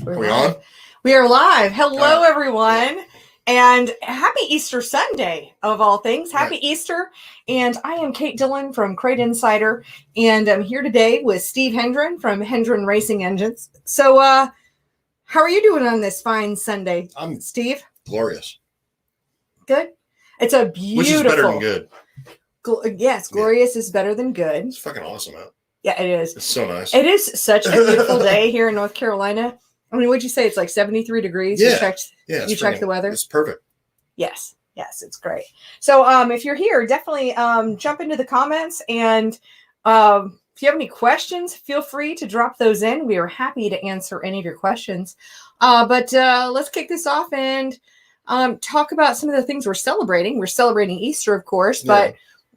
Are we on? We are live. Hello, everyone. And happy Easter Sunday, of all things. Happy Easter. And I am Kate Dillon from Crate Insider. And I'm here today with Steve Hendren from Hendren Racing Engines. So, how are you doing on this fine Sunday, Steve? Glorious. Good? It's a beautiful... Which is better than good. Yes, glorious is better than good. It's fucking awesome out. Yeah, it is. It's so nice. It is such a beautiful day here in North Carolina. I mean, what'd you say? It's like 73 degrees. Yeah. You checked the weather? It's perfect. Yes. Yes, it's great. So if you're here, definitely jump into the comments. And if you have any questions, feel free to drop those in. We are happy to answer any of your questions. But let's kick this off and talk about some of the things we're celebrating. We're celebrating Easter, of course,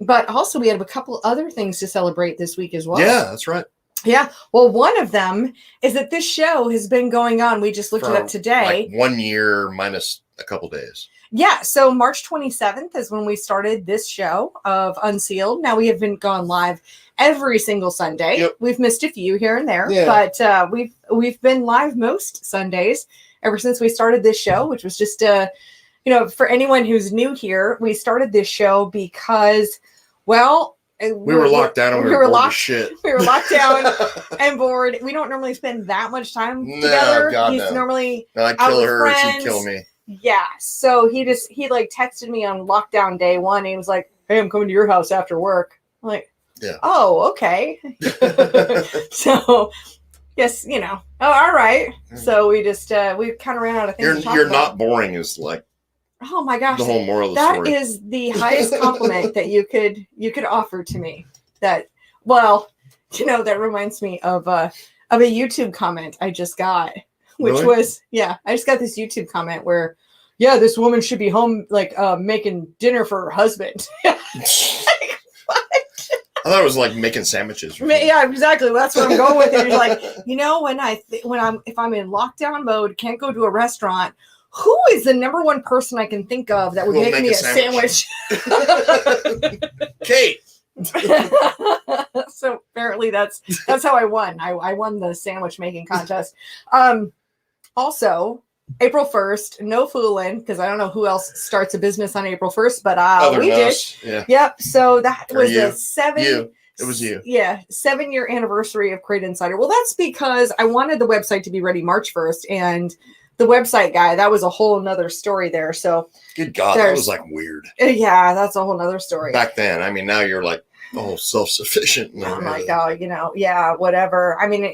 but also we have a couple other things to celebrate this week as well. Yeah, that's right. Yeah. Well, one of them is that this show has been going on. We just looked it up today. Like 1 year minus a couple days. Yeah. So March 27th is when we started this show of Unsealed. Now we have been gone live every single Sunday. Yep. We've missed a few here and there, but we've been live most Sundays ever since we started this show, which was just for anyone who's new here, we started this show because, well, we were locked down and we were bored as shit. We were locked down and bored. We don't normally spend that much time together. He's normally I'd kill her or she'd kill me. Yeah. So he texted me on lockdown day one. And he was like, "Hey, I'm coming to your house after work." I'm like, yeah. Oh, okay. So yes, Oh, all right. So we just we kind of ran out of things to talk You're about. not boring is like, oh my gosh, the whole moral of the story. That is the highest compliment that you could offer to me. That reminds me of a YouTube comment I just got, which really? was I just got this YouTube comment where this woman should be home making dinner for her husband. Like, what? I thought it was like making sandwiches. Yeah, exactly. That's what I'm going with. It. You're like, if I'm in lockdown mode, can't go to a restaurant. Who is the number one person I can think of that would make me a sandwich? Kate. So apparently that's how I won. I won the sandwich making contest. Also, April 1st, no fooling, because I don't know who else starts a business on April 1st, but we did. Yeah. Yep. So that was you. the 7. It was you. Yeah, 7-year anniversary of Crate Insider. Well, that's because I wanted the website to be ready March 1st, and the website guy, that was a whole nother story there. So good God, that was like weird. Yeah, that's a whole nother story. Back then, I mean, now you're like, self-sufficient. Oh my God, whatever. I mean,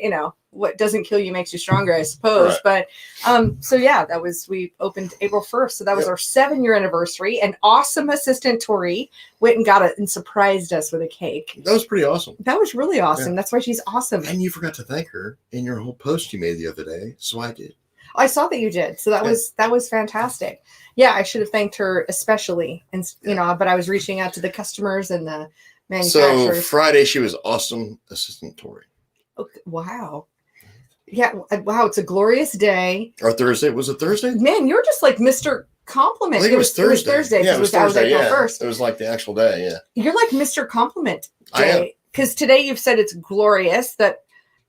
what doesn't kill you makes you stronger, I suppose. Right. But we opened April 1st. So that was our 7-year anniversary. And awesome assistant Tori went and got it and surprised us with a cake. That was pretty awesome. That was really awesome. Yeah. That's why she's awesome. And you forgot to thank her in your whole post you made the other day. So I did. I saw that you did. So that was fantastic. Yeah, I should have thanked her especially. And, but I was reaching out to the customers and the manufacturers. So Friday, she was awesome assistant Tori. Okay, wow. Yeah. Wow. It's a glorious day. Or Thursday. Was it Thursday? Man, you're just like Mr. Compliment. I think it was Thursday. It was Thursday. Yeah, it was Thursday. April 1st. It was like the actual day. Yeah. You're like Mr. Compliment day. I am. Because today you've said it's glorious that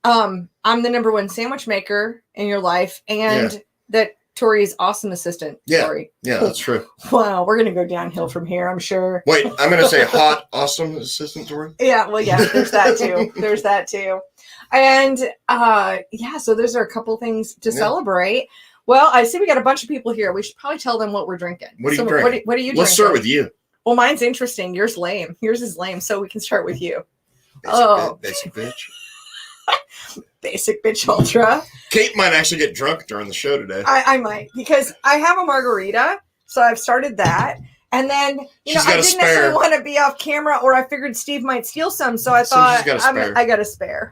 I'm the number one sandwich maker in your life and that Tori's awesome assistant. Yeah. Tori. Yeah, that's true. Wow. We're going to go downhill from here, I'm sure. Wait, I'm going to say hot, awesome assistant Tori. Yeah. Well, yeah, there's that too. And so those are a couple things to celebrate. Well, I see we got a bunch of people here. We should probably tell them what we're drinking. What are you drinking? What are you drinking? Let's start with you. Well, mine's interesting. Yours lame. Yours is lame. So we can start with you. Basic bitch. Basic bitch ultra. Kate might actually get drunk during the show today. I might, because I have a margarita. So I've started that. And then, I didn't necessarily want to be off camera, or I figured Steve might steal some. So I thought, I got a spare.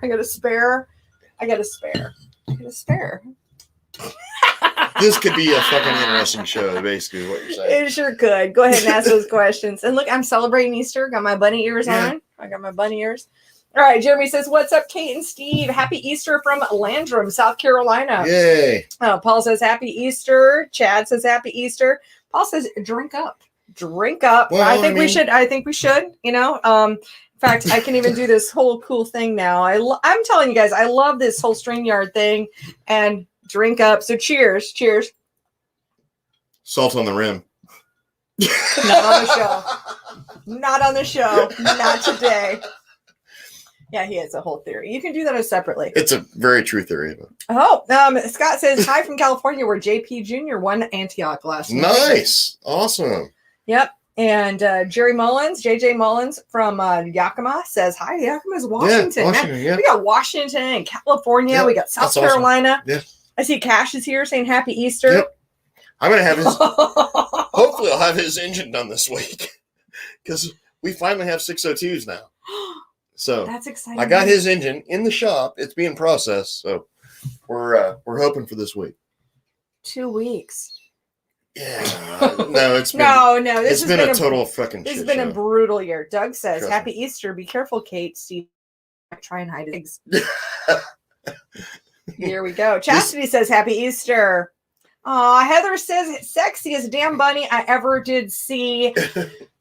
This could be a fucking interesting show, basically, what you're saying. It sure could. Go ahead and ask those questions. And look, I'm celebrating Easter. Got my bunny ears on. I got my bunny ears. All right, Jeremy says, "What's up, Kate and Steve? Happy Easter from Landrum, South Carolina." Yay. Paul says, "Happy Easter." Chad says, "Happy Easter." Paul says, "Drink up." Well, I think we should. In fact, I can even do this whole cool thing now. I'm telling you guys, I love this whole StreamYard thing. And drink up. So cheers. Cheers. Salt on the rim. Not on the show. Not on the show. Not today. Yeah, he has a whole theory. You can do that separately. It's a very true theory. But... Oh, Scott says, hi from California, where JP Jr. won Antioch last night. Nice. Awesome. Yep. And JJ Mullins from Yakima says, hi, Yakima's Washington. Yeah, Washington, yeah. We got Washington and California. Yep, we got South Carolina. Awesome. Yeah. I see Cash is here saying happy Easter. Yep. I'm going to have his, hopefully I'll have his engine done this week because we finally have 602s now. So that's exciting. I got his engine in the shop. It's being processed. So we're hoping for this week. 2 weeks. Yeah, no, it's been This has been a total fucking. This shit has been show. a brutal year. Doug says, Trust "Happy me. Easter. Be careful, Kate. Steve, try and hide his eggs." Here we go. Chastity says, "Happy Easter." Heather says, "Sexiest damn bunny I ever did see."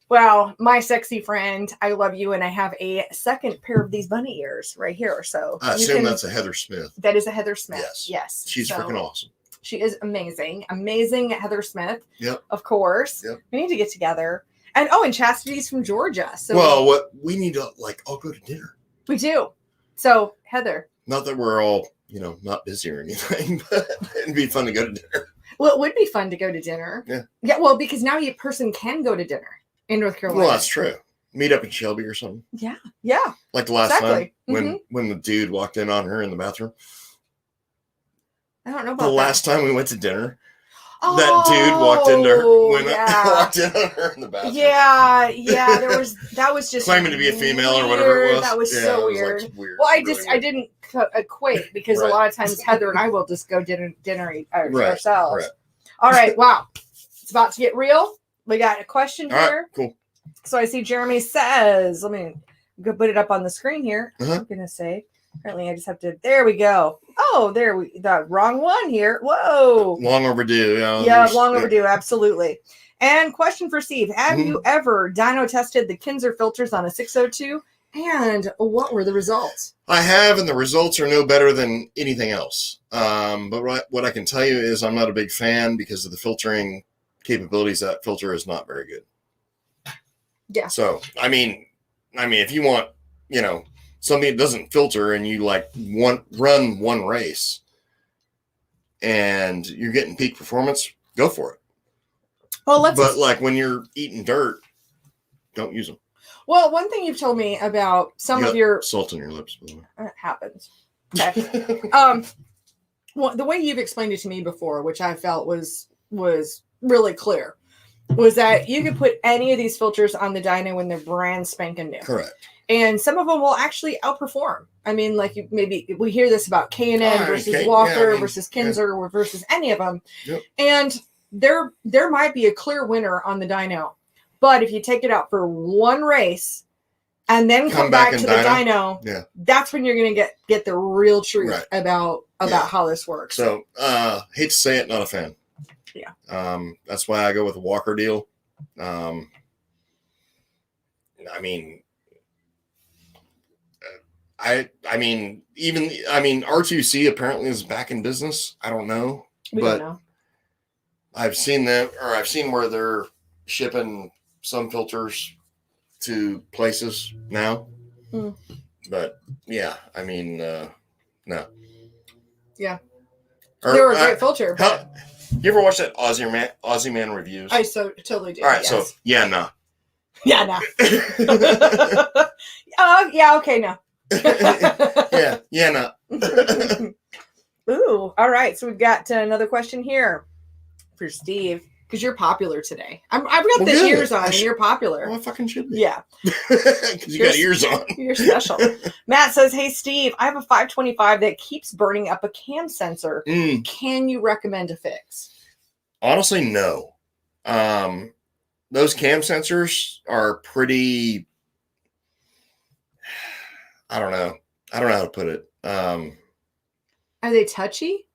Well, my sexy friend, I love you, and I have a second pair of these bunny ears right here. So I assume that's a Heather Smith. That is a Heather Smith. Yes. She's freaking awesome. She is amazing. Amazing Heather Smith. Yep. Of course. Yep. We need to get together. And and Chastity's from Georgia. So what we need to all go to dinner. We do. So Heather. Not that we're all, not busy or anything, but it'd be fun to go to dinner. Well, it would be fun to go to dinner. Yeah. Yeah, well, because now a person can go to dinner in North Carolina. Well, that's true. Meet up in Shelby or something. Yeah. Yeah. Like the last time Mm-hmm. when the dude walked in on her in the bathroom. I don't know about the that. last time we went to dinner, that dude walked into her when walked in on her in the bathroom. Yeah, that was just claiming to be a female or whatever it was. That was so weird. Weird. Well, really I didn't equate because a lot of times Heather and I will just go dinner ourselves. Right. All right, wow, it's about to get real. We got a question here. All right, cool. So I see Jeremy says, let me go put it up on the screen here. Uh-huh. I'm gonna say. Apparently, I just have to. There we go. Oh, the wrong one here. Whoa. Long overdue. Long overdue. Absolutely. And question for Steve: have you ever dyno tested the Kinzer filters on a 602? And what were the results? I have, and the results are no better than anything else. But what I can tell you is I'm not a big fan because of the filtering capabilities. That filter is not very good. Yeah. So I mean, if you want, something that doesn't filter and you run one race and you're getting peak performance, go for it. Well, but when you're eating dirt, don't use them. Well, one thing you've told me about some of your salt on your lips, by the way. It happens. Okay. Well, the way you've explained it to me before, which I felt was really clear, was that you could put any of these filters on the dyno when they're brand spanking new. Correct. And some of them will actually outperform. I mean, maybe we hear this about K&N versus Walker versus Kinzer versus any of them. Yep. And there might be a clear winner on the dyno. But if you take it out for one race and then come back to the dyno, that's when you're going to get the real truth about how this works. So, hate to say it, not a fan. Yeah. That's why I go with the Walker deal. R2C apparently is back in business. I don't know. We don't know. I've seen where they're shipping some filters to places now. But yeah, no. Yeah. They were a great filter. You ever watch that Aussie Man reviews? I totally do. All right, yes. so no. Yeah, no. Yeah, okay, no. No. Ooh, all right. So we've got another question here for Steve, because you're popular today. I've got the ears on, and you're popular. Well, I fucking should be. Yeah. Because you got ears on. You're special. Matt says, hey, Steve, I have a 525 that keeps burning up a cam sensor. Can you recommend a fix? Honestly, no. Those cam sensors are pretty... I don't know how to put it. Are they touchy?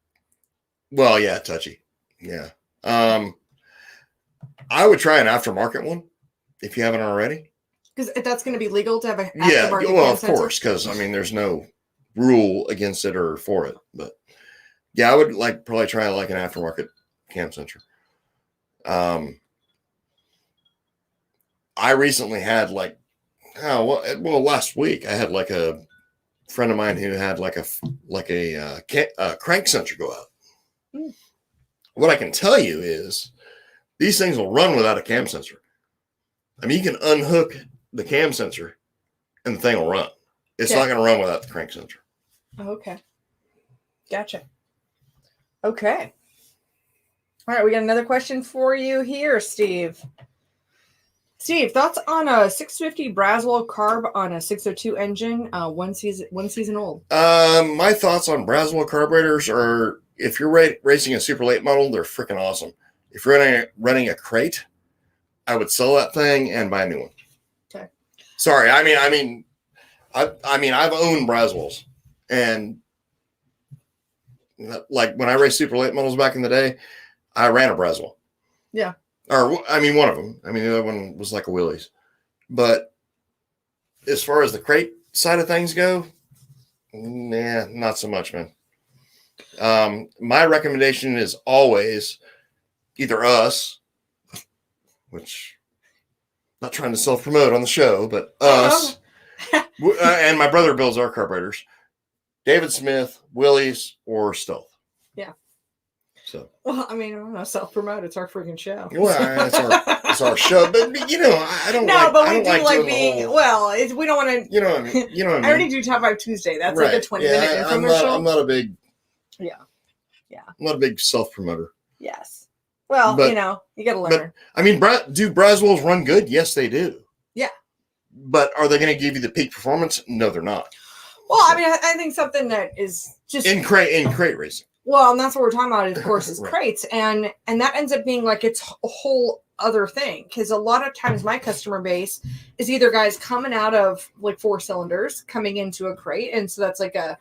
Well, yeah, touchy. Yeah. I would try an aftermarket one if you haven't already. Because that's going to be legal to have a Yeah, aftermarket well, cam of sensor? course, because I mean, there's no rule against it or for it. But yeah, I would probably try like an aftermarket cam sensor. I recently had last week I had like a friend of mine who had like a crank sensor go out. Mm. What I can tell you is these things will run without a cam sensor. I mean, you can unhook the cam sensor and the thing will run. It's not going to run without the crank sensor. Oh, okay. Gotcha. Okay. All right, we got another question for you here, Steve. Steve, thoughts on a 650 Braswell carb on a 602 engine, one season old? My thoughts on Braswell carburetors are, if you're racing a super late model, they're freaking awesome. If you're running a crate, I would sell that thing and buy a new one. Okay. Sorry, I mean, I've owned Braswells, and like when I raced super late models back in the day, I ran a Braswell. Yeah. Or, I mean, one of them. I mean, the other one was like a Willys. But as far as the crate side of things go, nah, not so much, man. My recommendation is always either us, which not trying to self-promote on the show, but us, and my brother builds our carburetors, David Smith, Willys, or Stealth. Yeah. So. Well, I mean, I don't know, self-promote. It's our freaking show. Well, it's our show, but you know, I don't. No, like, but I we don't do like like being. Well, we don't want to. You know what I mean? You know what I mean? I already do Top 5 Tuesday. That's like a 20-minute infomercial. I'm not a big. Yeah. I'm not a big self-promoter. Yes. Well, but, you know, you got to learn. But, I mean, do Braswells run good? Yes, they do. Yeah. But are they going to give you the peak performance? No, they're not. Well, I mean, I think something that is just in crate racing. Well, and that's what we're talking about, of course, is Right. crates, and that ends up being like it's a whole other thing, because a lot of times my customer base is either guys coming out of like 4 cylinders coming into a crate, and so that's like a,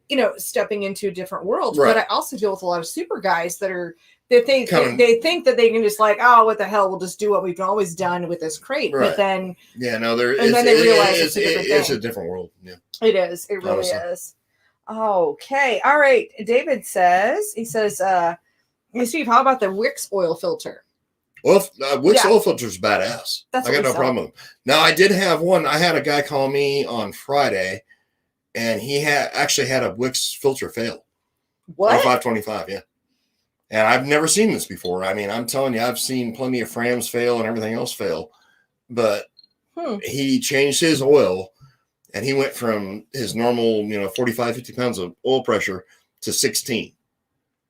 you know, stepping into a different world. Right. But I also deal with a lot of super guys that they think that they can just like, oh, what the hell, we'll just do what we've always done with this crate. Right. But then then they realize it's a different world. Yeah, it is. It really is. Okay. All right. David says, hey, Steve, how about the Wix oil filter? Well, Wix oil filter is badass. I got no problem with them. Now, I did have one. I had a guy call me on Friday, and he actually had a Wix filter fail. What? On 525, yeah. And I've never seen this before. I mean, I'm telling you, I've seen plenty of Frams fail and everything else fail. But he changed his oil, and he went from his normal, 45, 50 pounds of oil pressure to 16.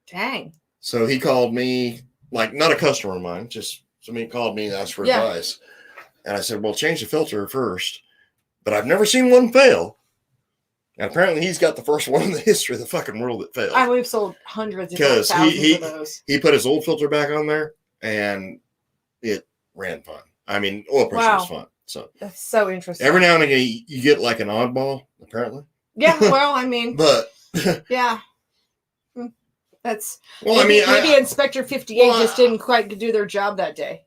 Dang. So he called me, like, not a customer of mine, just somebody called me and asked for advice. And I said, well, change the filter first. But I've never seen one fail. And apparently he's got the first one in the history of the fucking world that failed. We've sold hundreds of thousands of those. He put his old filter back on there, and it ran fine. I mean, oil pressure was fine. So that's so interesting. Every now and again, you get like an oddball, apparently. Yeah, well, I mean, but yeah, that's maybe Inspector 58 just didn't quite do their job that day.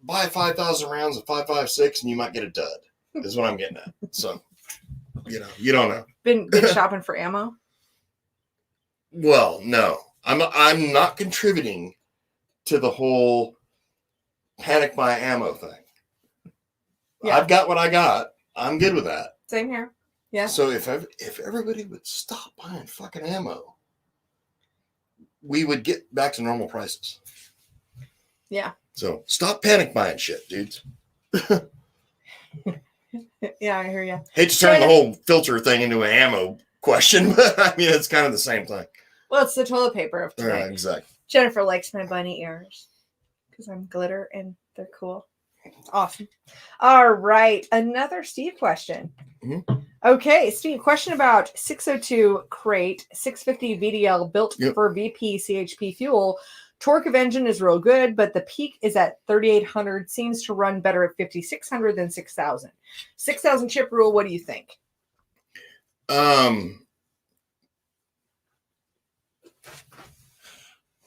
Buy 5,000 rounds of 5.56, and you might get a dud. Is what I'm getting at. So, you don't know. Been shopping for ammo? Well, no, I'm not contributing to the whole panic buy ammo thing. Yeah. I've got what I got. I'm good with that. Same here. Yeah. So if everybody would stop buying fucking ammo, we would get back to normal prices. Yeah. So stop panic buying shit, dudes. Yeah, I hear you. Hate to turn the whole filter thing into an ammo question, but I mean, it's kind of the same thing. Well, it's the toilet paper of today. Right, exactly. Jennifer likes my bunny ears because I'm glitter and they're cool. Awesome. All right. Another Steve question. Mm-hmm. Okay, Steve, question about 602 crate, 650 VDL built for VP CHP fuel. Torque of engine is real good, but the peak is at 3,800. Seems to run better at 5,600 than 6,000. 6,000 chip rule. What do you think?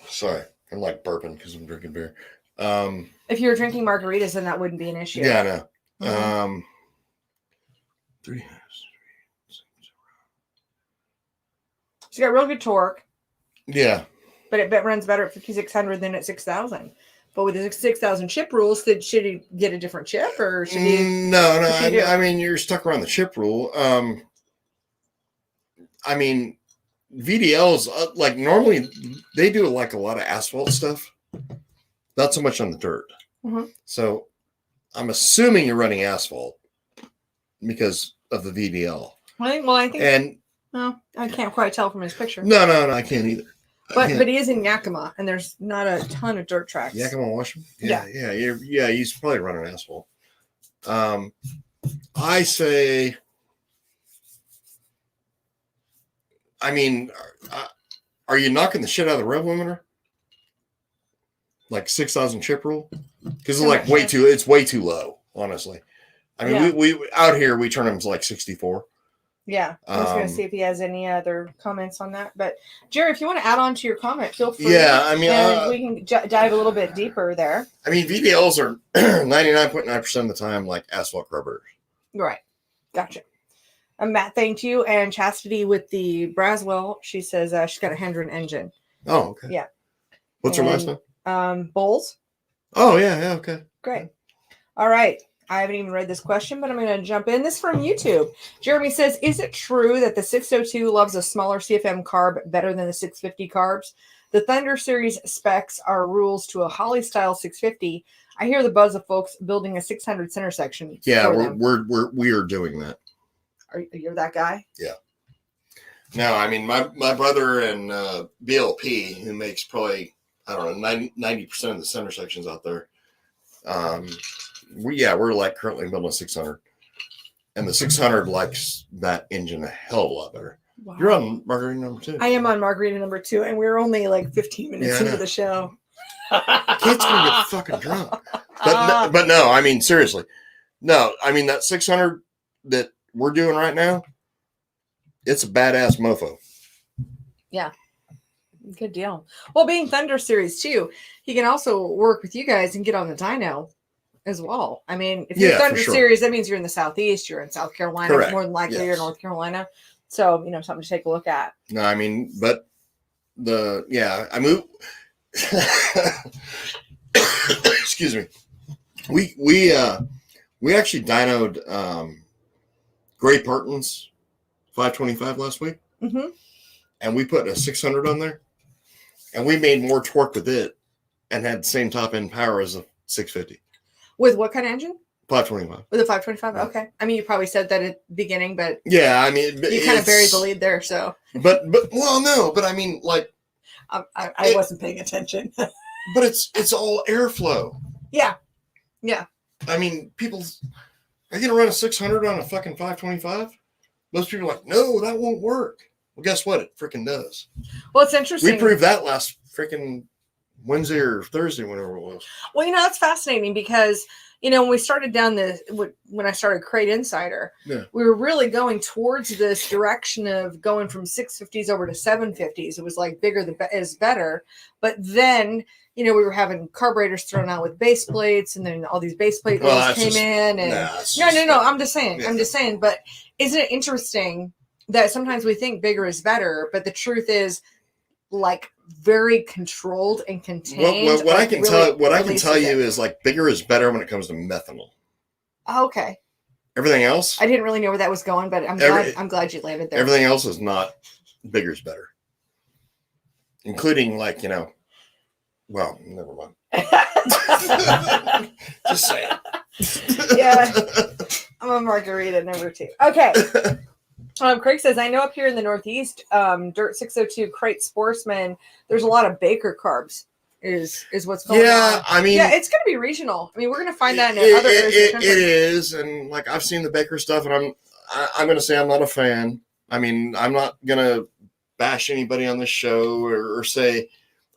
Sorry, I'm like burping because I'm drinking beer. If you were drinking margaritas, then that wouldn't be an issue. Yeah, I know. 3. She's got real good torque. Yeah. But it runs better at 5,600 than at 6,000. But with the 6,000 chip rules, should he get a different chip or should he? No. I mean, you're stuck around the chip rule. I mean, VDLs, like normally they do like a lot of asphalt stuff, not so much on the dirt. Mm-hmm. So I'm assuming you're running asphalt because of the VDL. I think. And no, I can't quite tell from his picture. No, I can't either. But he is in Yakima, and there's not a ton of dirt tracks. Yakima, Washington? Yeah. He's probably running asphalt. I say, I mean, are you knocking the shit out of the rev limiter? Like 6,000 chip rule? Because it's like it's way too low, honestly. I mean, we out here, we turn them to like 64. Yeah, I was going to see if he has any other comments on that. But Jerry, if you want to add on to your comment, feel free. Yeah, I mean, and we can dive a little bit deeper there. I mean, VDLs are 99.9% of the time like asphalt carburetors. Right, gotcha. Matt, thank you, and Chastity with the Braswell. She says she's got a Hendron engine. Oh, okay. Yeah. What's her last name? Bowles. Oh yeah, okay. Great. All right. I haven't even read this question, but I'm going to jump in. This is from YouTube. Jeremy says, is it true that the 602 loves a smaller CFM carb better than the 650 carbs? The Thunder Series specs are rules to a Holly style 650. I hear the buzz of folks building a 600 center section. Yeah, we are doing that. You're that guy? Yeah. No, I mean, my brother and BLP, who makes probably, I don't know, 90% of the center sections out there, we're like currently building a 600, and the 600 likes that engine a hell of a lot better. Wow. You're on margarita number 2. I am on margarita number 2, and we're only like 15 minutes into the show. Kids gonna get fucking drunk. But no, I mean seriously, no, I mean that 600 that we're doing right now, it's a badass mofo. Yeah. Good deal. Well, being Thunder Series too, he can also work with you guys and get on the dyno as well. I mean, if you're Thunder Series, that means you're in the Southeast, you're in South Carolina, correct. More than likely you're in North Carolina. So, something to take a look at. No, I mean, but I mean, excuse me. We actually dynoed Gray Parton's 525 last week. Mm-hmm. And we put a 600 on there, and we made more torque with it and had the same top end power as a 650. With what kind of engine? 525. With a 525? Yeah. Okay. I mean, you probably said that at the beginning, but yeah, I mean, you kind of buried the lead there. So, but I mean, like, I wasn't paying attention. But it's all airflow. Yeah. I mean, people are you gonna run a 600 on a fucking 525? Most people are like, no, that won't work. Well, guess what? It freaking does. Well, it's interesting. We proved that last freaking Wednesday or Thursday, whenever it was. Well, that's fascinating because, when we started down when I started Crate Insider, we were really going towards this direction of going from 650s over to 750s. It was like bigger is better. But then, we were having carburetors thrown out with base plates, and then all these base plate oils came in. And no. I'm just saying. Yeah. I'm just saying. But isn't it interesting that sometimes we think bigger is better, but the truth is, like, very controlled and contained. What I can tell you is like bigger is better when it comes to methanol. Okay. Everything else, I didn't really know where that was going, but I'm glad you landed there. Everything else is not bigger is better, including like well, never mind. Just saying. Yeah, I'm a margarita number 2. Okay. Craig says, I know up here in the Northeast, Dirt 602 Crate Sportsman, there's a lot of Baker carbs is what's going on. Yeah, I mean, it's going to be regional. I mean, we're going to find that in other areas. It is, and like I've seen the Baker stuff, and I'm going to say I'm not a fan. I mean, I'm not going to bash anybody on this show or say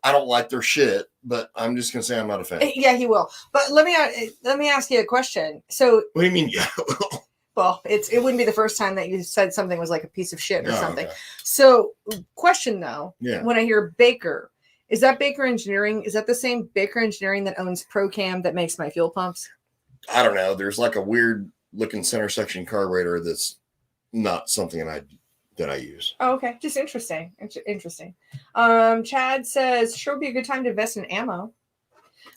I don't like their shit, but I'm just going to say I'm not a fan. Yeah, he will. But let me ask you a question. So, what do you mean? Yeah. Well, it wouldn't be the first time that you said something was like a piece of shit or something. Okay. So, question though, yeah. When I hear Baker, is that Baker Engineering? Is that the same Baker Engineering that owns ProCam that makes my fuel pumps? I don't know. There's like a weird looking center section carburetor that's not something that I use. Oh, okay. Just interesting. Interesting. Chad says, sure would be a good time to invest in ammo.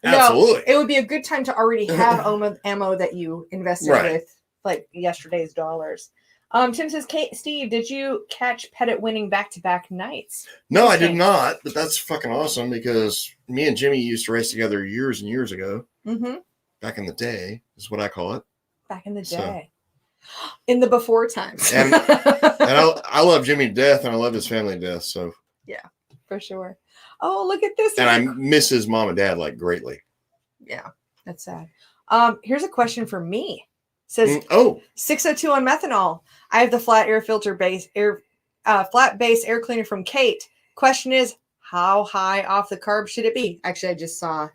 Absolutely. No, it would be a good time to already have ammo that you invested with like yesterday's dollars. Tim says, Steve, did you catch Pettit winning back-to-back nights? No, I did not, but that's fucking awesome because me and Jimmy used to race together years and years ago. Mm-hmm. Back in the day is what I call it. Back in the day. So. In the before times. And I love Jimmy to death, and I love his family to death. So yeah, for sure. Oh, look at this. And I miss his mom and dad like greatly. Yeah, that's sad. Here's a question for me. It says 602 on methanol. I have the flat base air cleaner from Kate. Question is, how high off the carb should it be? Actually, I just saw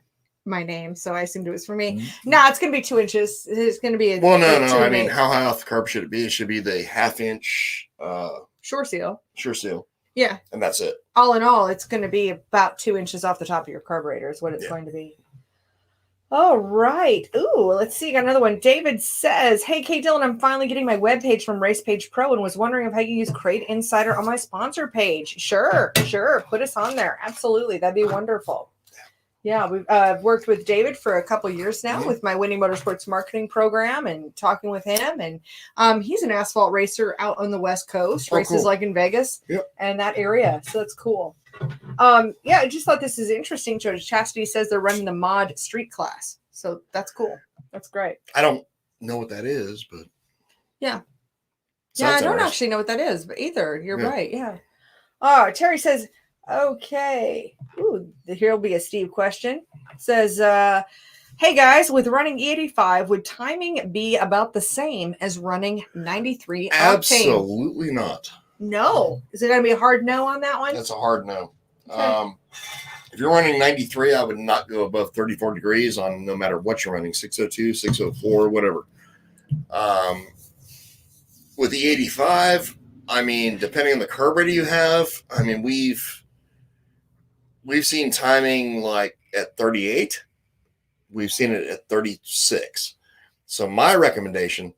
my name, so I assumed it was for me. No, it's going to be 2 inches. It's going to be no. I mean, how high off the carb should it be? It should be the 1/2 inch Sure seal. Sure seal. Yeah. And that's it. All in all, it's going to be about 2 inches off the top of your carburetor is what it's going to be. All right. Ooh, let's see. Got another one. David says, hey, Kate Dillon, I'm finally getting my webpage from Race Page Pro and was wondering if I can use Crate Insider on my sponsor page. Sure. Put us on there. Absolutely. That'd be wonderful. Yeah, we've worked with David for a couple years now with my Winning Motorsports marketing program and talking with him. And he's an asphalt racer out on the West Coast, races like in Vegas and that area. So that's cool. Yeah, I just thought this is interesting. Chastity says they're running the mod street class. So that's cool. That's great. I don't know what that is, but yeah, I don't actually know what that is, but either. You're right. Yeah. Oh, Terry says, okay. Ooh, here'll be a Steve question. It says, hey guys, with running E85, would timing be about the same as running 93 octane? Absolutely not. No. Is it going to be a hard no on that one? That's a hard no. Okay. If you're running 93, I would not go above 34 degrees on no matter what you're running, 602, 604, whatever. With the 85, I mean, depending on the carburetor you have, I mean, we've seen timing like at 38. We've seen it at 36. So my recommendation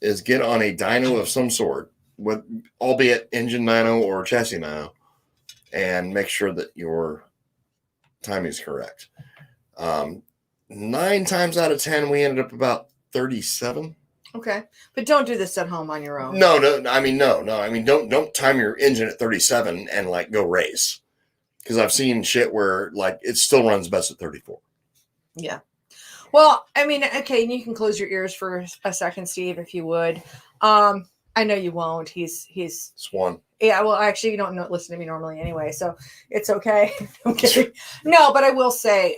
is get on a dyno of some sort, with albeit engine dyno or chassis dyno, and make sure that your timing is correct. 9 times out of 10, we ended up about 37. Okay, but don't do this at home on your own. No. I mean, don't time your engine at 37 and like go race, because I've seen shit where like it still runs best at 34. Yeah. Well, I mean, okay, you can close your ears for a second, Steve, if you would. I know you won't. He's Swan. Yeah, well, actually, you don't listen to me normally anyway, so it's okay. Okay. No, but I will say,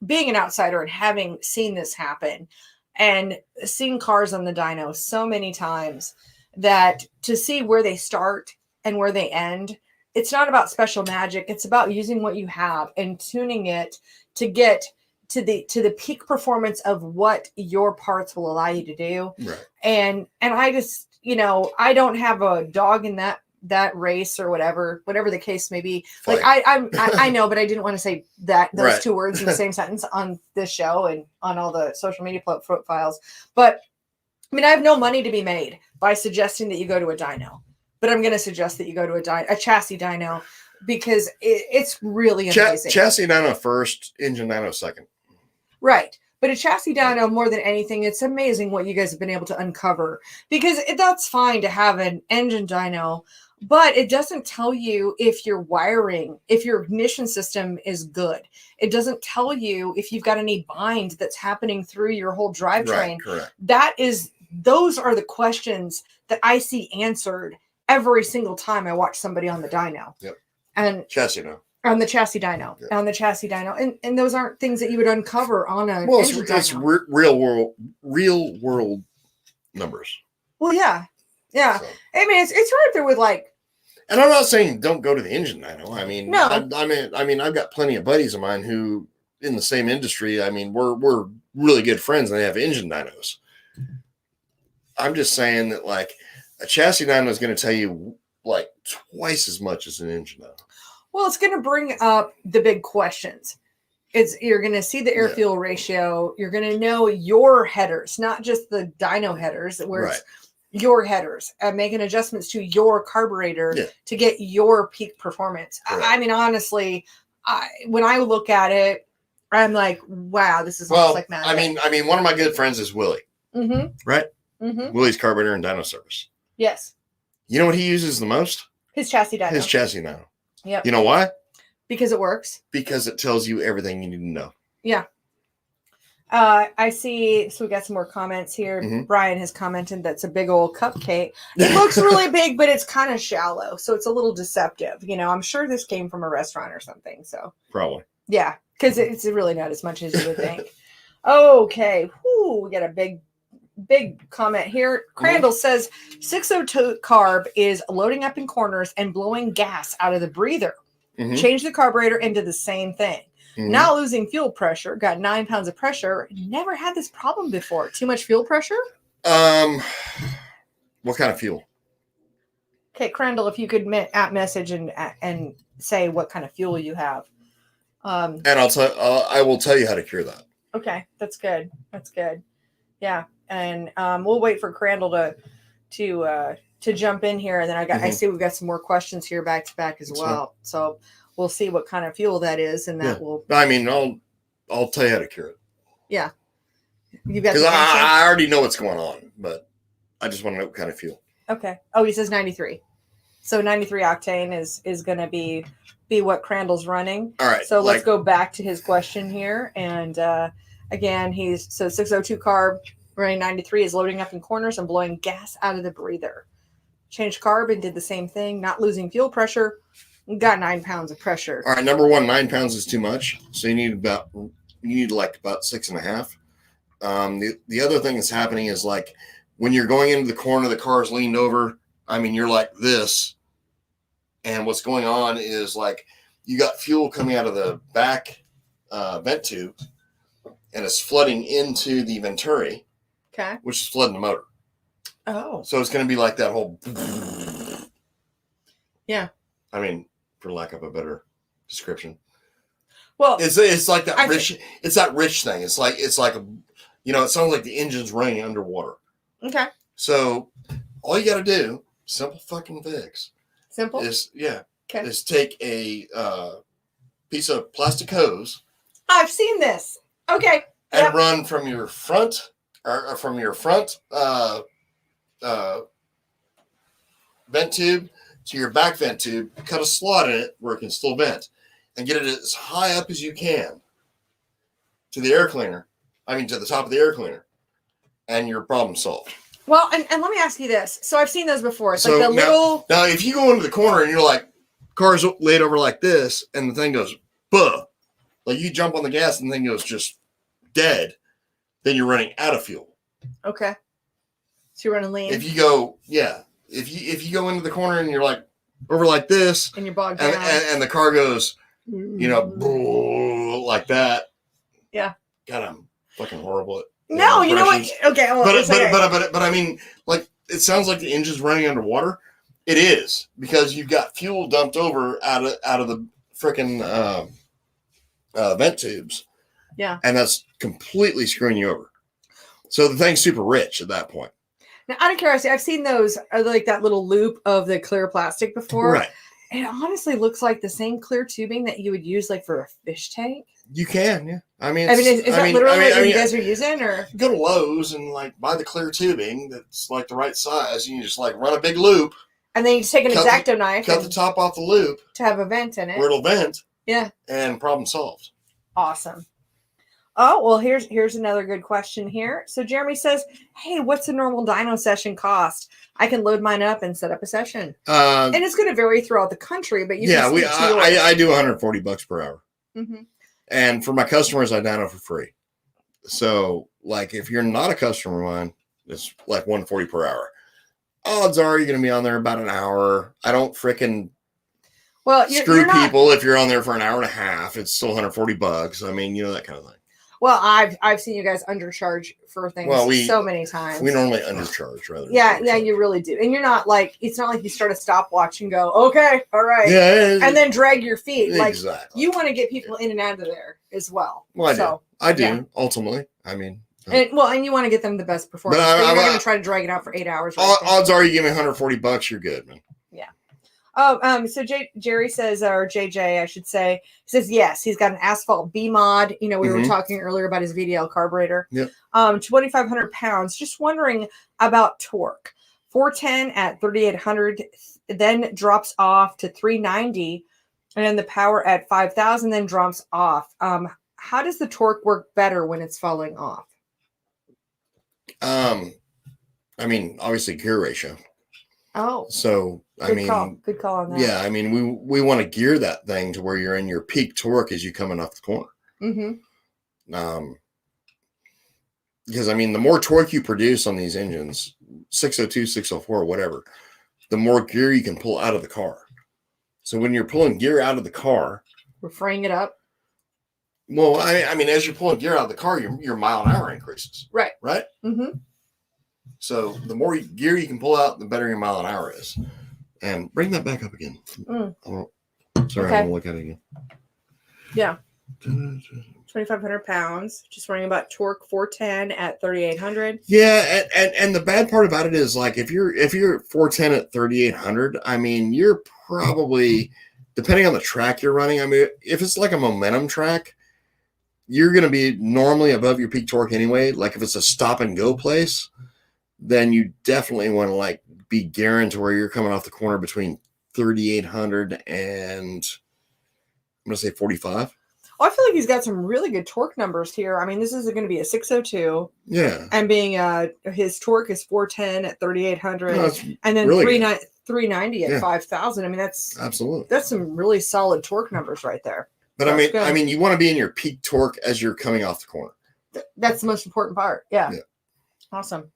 being an outsider and having seen this happen and seeing cars on the dyno so many times, that to see where they start and where they end, it's not about special magic. It's about using what you have and tuning it to get to the peak performance of what your parts will allow you to do. Right. And I just, I don't have a dog in that race or whatever the case may be. Like I know, but I didn't want to say those two words in the same sentence on this show and on all the social media profiles. But I mean, I have no money to be made by suggesting that you go to a dyno, but I'm going to suggest that you go to a chassis dyno, because it's really amazing. Chassis dyno first, engine dyno second. Right. But a chassis dyno, more than anything, it's amazing what you guys have been able to uncover, because that's fine to have an engine dyno, but it doesn't tell you if your wiring, if your ignition system is good. It doesn't tell you if you've got any bind that's happening through your whole drivetrain. Right, correct. Those are the questions that I see answered every single time I watch somebody on the dyno. Yep. And chassis dyno. On the chassis dyno, and those aren't things that you would uncover on a. Well, it's real world numbers. Well, yeah. So. I mean, it's right there with like. And I'm not saying don't go to the engine dyno. I mean, no. I mean, I've got plenty of buddies of mine who, in the same industry, I mean, we're really good friends, and they have engine dynos. I'm just saying that like a chassis dyno is going to tell you like twice as much as an engine dyno. Well, it's going to bring up the big questions. you're going to see the air fuel ratio. You're going to know your headers, not just the dyno headers, where it's your headers, and making adjustments to your carburetor to get your peak performance. I mean, honestly, when I look at it, I'm like, wow, this is almost like magic. I mean, one of my good friends is Willie, right? Willie's Carburetor and Dyno Service. Yes. You know what he uses the most? His chassis dyno. His chassis dyno. Yep. You know why? Because it works. Because it tells you everything you need to know. Yeah. I see. So we got some more comments here. Brian has commented that's a big old cupcake. It looks really big, but it's kind of shallow. So it's a little deceptive. You know, I'm sure this came from a restaurant or something. So probably. Yeah. Because it's really not as much as you would think. Okay. Whew, we got a big comment here. Crandall says 602 carb is loading up in corners and blowing gas out of the breather. Change the carburetor into the same thing. Not losing fuel pressure. Got 9 pounds of pressure. Never had this problem before. Too much fuel pressure? What kind of fuel? Okay, Crandall, if you could message and say what kind of fuel you have. And I will tell you how to cure that. Okay, that's good. That's good. Yeah, and we'll wait for Crandall to jump in here, and then I see we've got some more questions here back to back as well. Right. So we'll see what kind of fuel that is, and that will. I mean, I'll tell you how to cure it. Yeah, you got. Because I already know what's going on, but I just want to know what kind of fuel. Okay. Oh, he says 93. So 93 octane is going to be what Crandall's running. All right. So let's go back to his question here, and again, he's 602 carb running 93 is loading up in corners and blowing gas out of the breather. Changed carb and did the same thing, not losing fuel pressure. Got 9 pounds of pressure. All right, number one, 9 pounds is too much. So you need about 6.5. The other thing that's happening is like when you're going into the corner, the car's leaned over. I mean, you're like this, and what's going on is like you got fuel coming out of the back vent tube, and it's flooding into the venturi, which is flooding the motor. Oh. So it's going to be like that whole. Yeah. I mean, for lack of a better description. Well, it's like that rich. It's that rich thing. It's like it sounds like the engine's running underwater. Okay. So all you got to do, simple fucking fix. Simple. Is take a piece of plastic hose. I've seen this. Okay. And run from your front vent tube to your back vent tube, cut a slot in it where it can still vent, and get it as high up as you can to the air cleaner. I mean, to the top of the air cleaner, and your problem solved. Well, and let me ask you this. So I've seen those before. It's like the little. Now, if you go into the corner and you're like, car's laid over like this, and the thing goes, buh, like you jump on the gas and the thing goes just dead, then you're running out of fuel. Okay. So you're running lean. If you go, if you go into the corner and you're like over like this, and you're bogged down, and the car goes, like that. Yeah. God, I'm fucking horrible at. No, you know what? Okay, but I mean, like it sounds like the engine's running underwater. It is because you've got fuel dumped over out of the frickin' vent tubes. Yeah, and that's completely screwing you over. So the thing's super rich at that point. Now, out of curiosity, I've seen those like that little loop of the clear plastic before. Right. It honestly looks like the same clear tubing that you would use like for a fish tank. You can, yeah. Is that literally what you guys are using, or go to Lowe's and like buy the clear tubing that's like the right size, and you just like run a big loop, and then you just take an X-Acto knife, cut the top off the loop to have a vent in it, where it'll vent. Yeah, and problem solved. Awesome. Oh, well, here's another good question here. So Jeremy says, hey, what's a normal dyno session cost? I can load mine up and set up a session. And it's going to vary throughout the country, but I do $140 per hour. Mm-hmm. And for my customers, I dyno for free. So like if you're not a customer of mine, it's like $140 per hour. Odds are you're going to be on there about an hour. I don't frickin' screw people if you're on there for an hour and a half. It's still $140. I mean, that kind of thing. Well, I've seen you guys undercharge for things so many times. We normally undercharge rather than yeah, you really do. And you're not like, it's not like you start a stopwatch and go, okay, all right. Yeah. And then drag your feet. Exactly. Like you want to get people in and out of there as well. Well, I do. Ultimately. I mean. And you want to get them the best performance. But you're not going to try to drag it out for 8 hours. Odds are you give me $140, you're good, man. Yeah. Oh, so Jerry says, or JJ, I should say, says yes, he's got an Asphalt B Mod. You know, we were talking earlier about his VDL carburetor. Yep. 2,500 pounds. Just wondering about torque. 410 at 3,800, then drops off to 390, and then the power at 5,000 then drops off. How does the torque work better when it's falling off? I mean, obviously gear ratio. Oh, so good call on that. Yeah, I mean, we want to gear that thing to where you're in your peak torque as you coming off the corner. Because I mean, the more torque you produce on these engines, 602, 604, whatever, the more gear you can pull out of the car. So when you're pulling gear out of the car, we're freeing it up. Well, I mean, as you're pulling gear out of the car, your mile an hour increases. Right. Right. So the more gear you can pull out, the better your mile an hour is. And bring that back up again. Sorry, okay. I won't look at it again. Yeah. 2,500 pounds. Just running about torque 410 at 3,800. Yeah, and the bad part about it is like if you're 410 at 3,800, I mean, you're probably, depending on the track you're running. I mean, if it's like a momentum track, you're going to be normally above your peak torque anyway. Like if it's a stop and go place, then you definitely want to like be gearing to where you're coming off the corner between 3,800 and I'm going to say 45. Well, I feel like he's got some really good torque numbers here. I mean, this is going to be a 602. Yeah. And being his torque is 410 at 3,800. No, and then really 390 at 5,000. I mean, that's some really solid torque numbers right there. But so I mean, you want to be in your peak torque as you're coming off the corner. That's the most important part. Yeah. Awesome.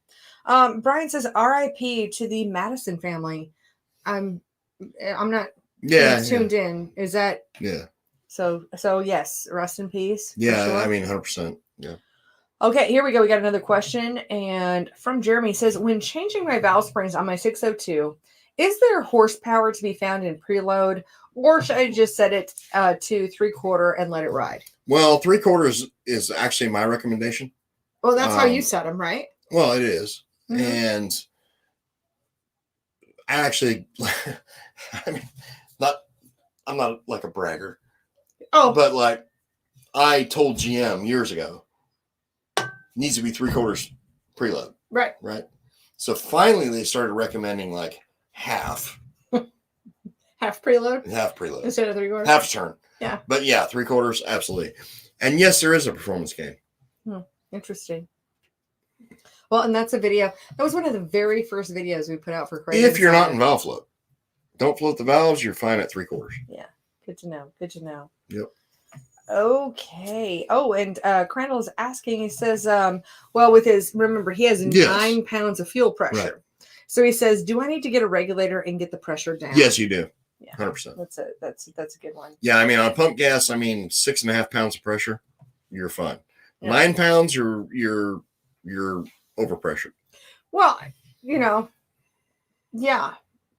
Brian says, RIP to the Madison family. I'm not tuned in. Is that? Yeah. So yes, rest in peace. Yeah. Sure. I mean, 100%. Yeah. Okay, here we go. We got another question. And from Jeremy, says, when changing my valve springs on my 602, is there horsepower to be found in preload, or should I just set it to 3/4 and let it ride? Well, 3/4 is actually my recommendation. Well, that's how you set them, right? Well, it is. And I actually, I mean, I'm not like a bragger. Oh, but like I told GM years ago, needs to be 3/4 preload. Right. Right. So finally they started recommending like half. Half preload? Half preload. Instead of 3/4? Half turn. Yeah. But yeah, 3/4, absolutely. And yes, there is a performance gain. Interesting. Well, and that's a video. That was one of the very first videos we put out for CrateInsider. If you're not in valve float. Don't float the valves, you're fine at 3/4. Yeah. Good to know. Good to know. Yep. Okay. Oh, and Crandall is asking, he says, well, with his, remember, he has 9 pounds of fuel pressure. Right. So he says, do I need to get a regulator and get the pressure down? Yes, you do. Yeah. 100%. That's a good one. Yeah. I mean, on pump gas, 6.5 pounds of pressure, you're fine. Yeah. 9 pounds, you're overpressured. Well, yeah.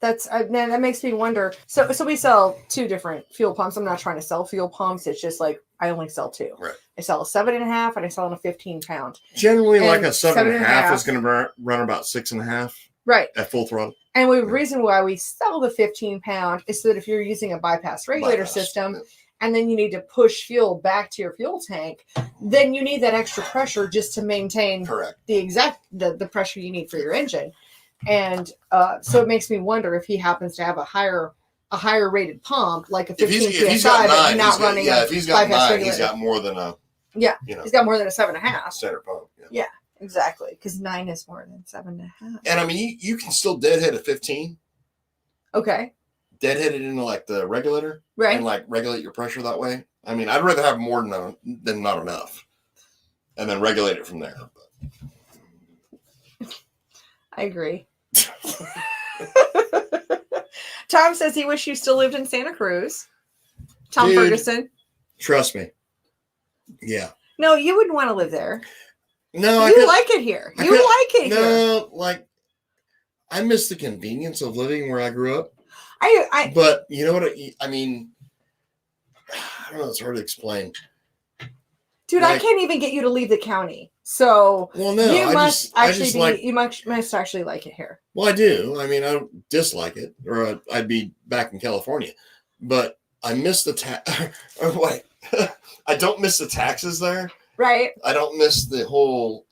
That makes me wonder. So we sell 2 different fuel pumps. I'm not trying to sell fuel pumps. It's just like I only sell 2. Right. I sell a 7.5 and I sell a 15 pound. Generally, like a 7.5 is going to run about 6.5. Right. At full throttle. And the reason why we sell the 15 pound is so that if you're using a bypass regulator system, and then you need to push fuel back to your fuel tank, then you need that extra pressure just to maintain the pressure you need for your engine. And so it makes me wonder if he happens to have a higher rated pump, like a 15 PSI, but not running if he's got 9, he's got more than a he's got more than a 7.5 standard pump. Yeah, exactly, because 9 is more than 7.5. And I mean, you can still deadhead a 15. Okay. Deadhead it into like the regulator, right, and like regulate your pressure that way. I mean, I'd rather have more than not enough, and then regulate it from there. But I agree. Tom says he wished you still lived in Santa Cruz. Tom Ferguson. Trust me. Yeah. No, you wouldn't want to live there. No, you like it here. You like it here. No, like I miss the convenience of living where I grew up. But you know what? I mean, I don't know. It's hard to explain. Dude, like, I can't even get you to leave the county. So well, no, you must actually like it here. Well, I do. I mean, I don't dislike it, or I'd be back in California. But I miss the I don't miss the taxes there. Right. I don't miss the whole.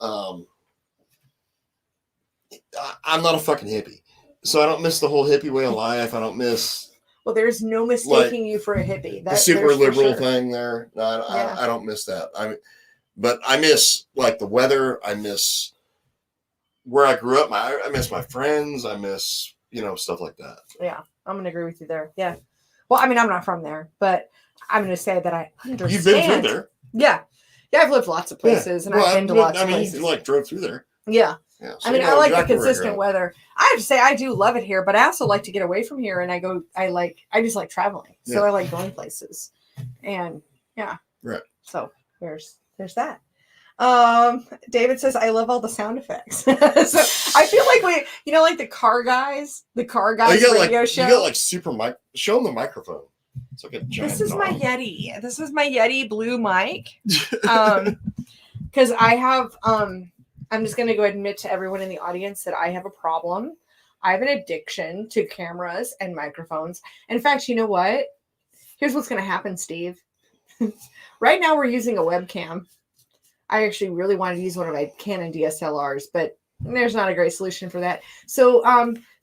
I'm not a fucking hippie, so I don't miss the whole hippie way of life. I don't miss. Well, there's no mistaking you for a hippie. The super liberal thing there. No, I don't miss that. But I miss like the weather. I miss where I grew up. I miss my friends. I miss stuff like that. Yeah, I'm gonna agree with you there. Yeah. Well, I mean, I'm not from there, but I'm gonna say that I understand. You've been through there. Yeah. I've lived lots of places, and I've been to lots of places. You drove through there. Yeah. Yeah, so I mean, I like the consistent weather. I have to say, I do love it here, but I also like to get away from here. And I just like traveling. So I like going places. And yeah. Right. So there's that. David says, I love all the sound effects. So I feel like like the car guys radio show. You got like super mic. Show them the microphone. It's like a giant. This is my Yeti. This is my Yeti blue mic. Because I have, I'm just going to go admit to everyone in the audience that I have a problem. I have an addiction to cameras and microphones. In fact, you know what? Here's what's going to happen, Steve. Right now we're using a webcam. I actually really wanted to use one of my Canon DSLRs, but there's not a great solution for that. So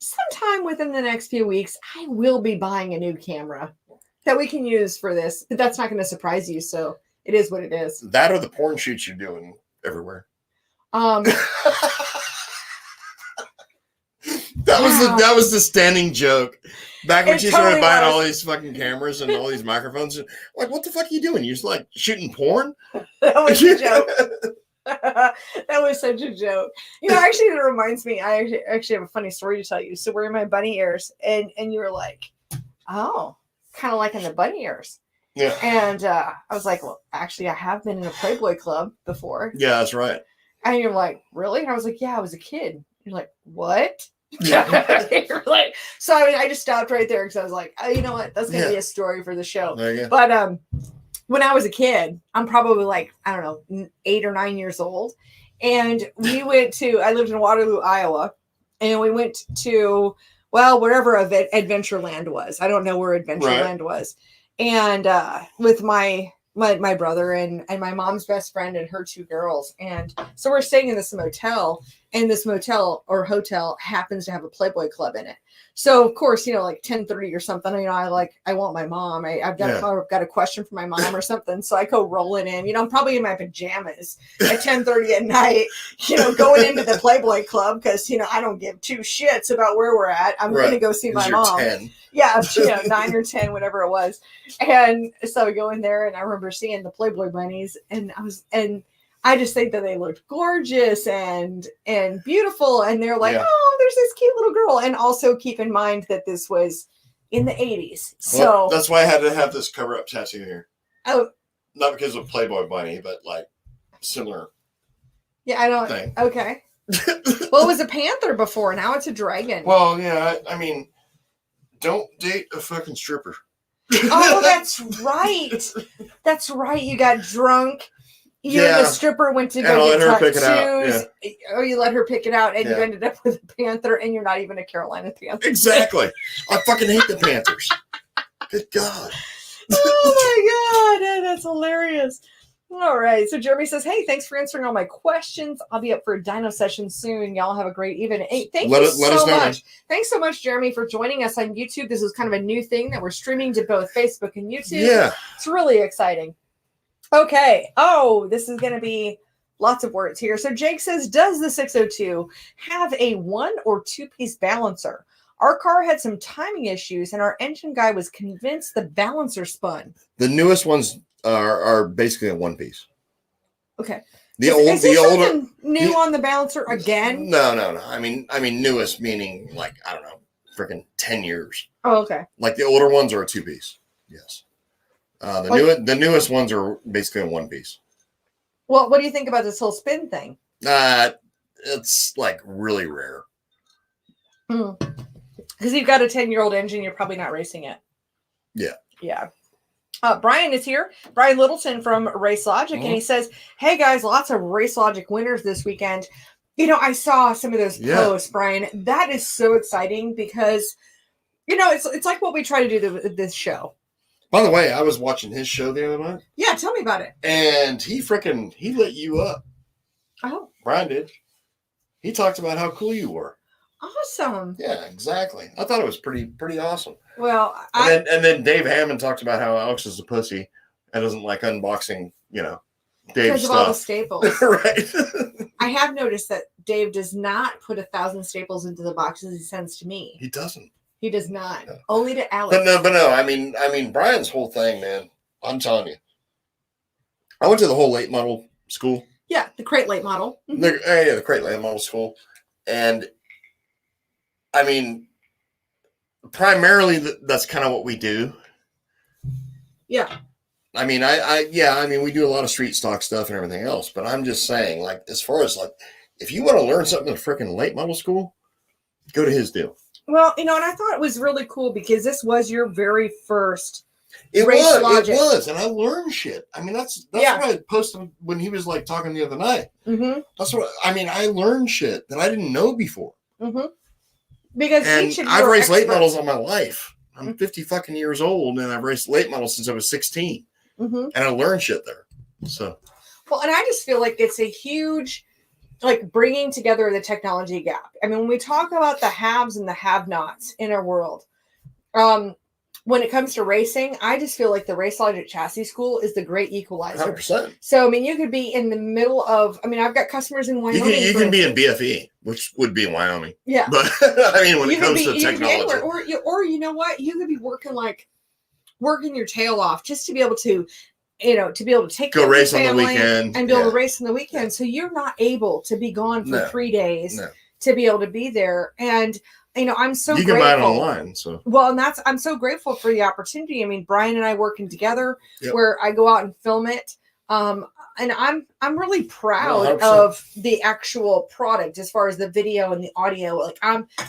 sometime within the next few weeks, I will be buying a new camera that we can use for this. But that's not going to surprise you. So it is what it is. That or the porn shoots you're doing everywhere. That was the standing joke back when she started buying all these fucking cameras and all these microphones. Like, what the fuck are you doing? You're just like shooting porn? That was a joke. That was such a joke. Actually, it reminds me. I actually have a funny story to tell you. So we're in my bunny ears, and you were like, "Oh, kind of like in the bunny ears." Yeah. And I was like, "Well, actually, I have been in a Playboy club before." Yeah, that's right. And you're like, really? And I was like, yeah, I was a kid. You're like, what? Yeah. You're like, so I just stopped right there because I was like, oh, you know what? That's going to be a story for the show. There you go. But when I was a kid, I'm probably like, I don't know, 8 or 9 years old. And I lived in Waterloo, Iowa. And we went to, wherever Adventureland was. I don't know where Adventureland was. And with my brother and my mom's best friend and her 2 girls. And so we're staying in this motel, and this motel or hotel happens to have a Playboy club in it. So of course, like 10:30 or something, I want my mom. I've got a question for my mom or something. So I go rolling in, I'm probably in my pajamas at 10:30 at night, going into the Playboy club. Cause I don't give 2 shits about where we're at. I'm going to go see my mom. 10. Yeah, 9 or 10, whatever it was. And so we go in there, and I remember seeing the Playboy bunnies, and I just think that they looked gorgeous and beautiful. And they're like, oh, there's this cute little girl. And also keep in mind that this was in the 80s. So that's why I had to have this cover up tattoo here. Oh, not because of Playboy bunny, but like similar. Yeah, I don't. Thing. Okay. Well, it was a panther before. Now it's a dragon. Well, yeah. I mean, don't date a fucking stripper. Oh, that's right. That's right. You got drunk. You and the stripper went to go get tattoos. Or you let her pick it out, and you ended up with a panther, and you're not even a Carolina Panther. Exactly. I fucking hate the Panthers. Good God. Oh my God. That's hilarious. All right. So Jeremy says, hey, thanks for answering all my questions. I'll be up for a dyno session soon. Y'all have a great evening. Hey, thank you so much. Thanks so much, Jeremy, for joining us on YouTube. This is kind of a new thing that we're streaming to both Facebook and YouTube. Yeah. It's really exciting. Okay. Oh, this is going to be lots of words here. So Jake says, does the 602 have a 1 or 2-piece balancer? Our car had some timing issues, and our engine guy was convinced the balancer spun. The newest ones are basically a 1-piece. Okay. Is there something new on the balancer again? No. I mean newest meaning like, I don't know, freaking 10 years. Oh, okay. Like the older ones are a 2-piece. Yes. The newest ones are basically a 1-piece. Well, what do you think about this whole spin thing? It's like really rare. Because you've got a 10-year-old engine, you're probably not racing it. Yeah. Yeah. Brian is here. Brian Littleton from Racelogic, and he says, "Hey guys, lots of Racelogic winners this weekend." You know, I saw some of those posts, Brian. That is so exciting because, you know, it's like what we try to do this show. By the way, I was watching his show the other night. Yeah, tell me about it. And he lit you up. Oh. Brian did. He talked about how cool you were. Awesome. Yeah, exactly. I thought it was pretty awesome. Well, and then Dave Hammond talked about how Alex is a pussy and doesn't like unboxing, you know, Dave's because of all the staples. Right. I have noticed that Dave does not put 1,000 staples into the boxes he sends to me. He doesn't. He does not. No. Only to Alex. But no. I mean, Brian's whole thing, man. I'm telling you. I went to the whole late model school. Yeah, the Crate late model. The Crate late model school, and I mean, primarily that's kind of what we do. Yeah. I mean, we do a lot of street stock stuff and everything else, but I'm just saying, like, as far as like, if you want to learn something in a freaking late model school, go to his deal. Well, you know, and I thought it was really cool because this was your very first. It was, and I learned shit. I mean, that's what I posted when he was like talking the other night. Mm-hmm. That's what I mean. I learned shit that I didn't know before. Mm-hmm. Because I've raced late models all my life. I'm 50 fucking years old, and I've raced late models since I was 16, and I learned shit there. So, well, and I just feel like it's a huge, like, bringing together the technology gap. I mean, when we talk about the haves and the have-nots in our world, when it comes to racing, I just feel like the Racelogic chassis school is the great equalizer. 100%. So, I mean, you could be in the middle of, I mean, I've got customers in Wyoming. You can be in BFE, which would be in Wyoming. Yeah. But, I mean, when it comes to technology. Or you know what? You could be working your tail off just to be able to, you know, to be able to take go race on the weekend. And be able to race on the weekend. Yeah. So you're not able to be gone for 3 days to be able to be there. And, you know, I'm so grateful. You can buy it online. So, well, and I'm so grateful for the opportunity. I mean, Brian and I working together where I go out and film it. And I'm really proud of the actual product as far as the video and the audio. Like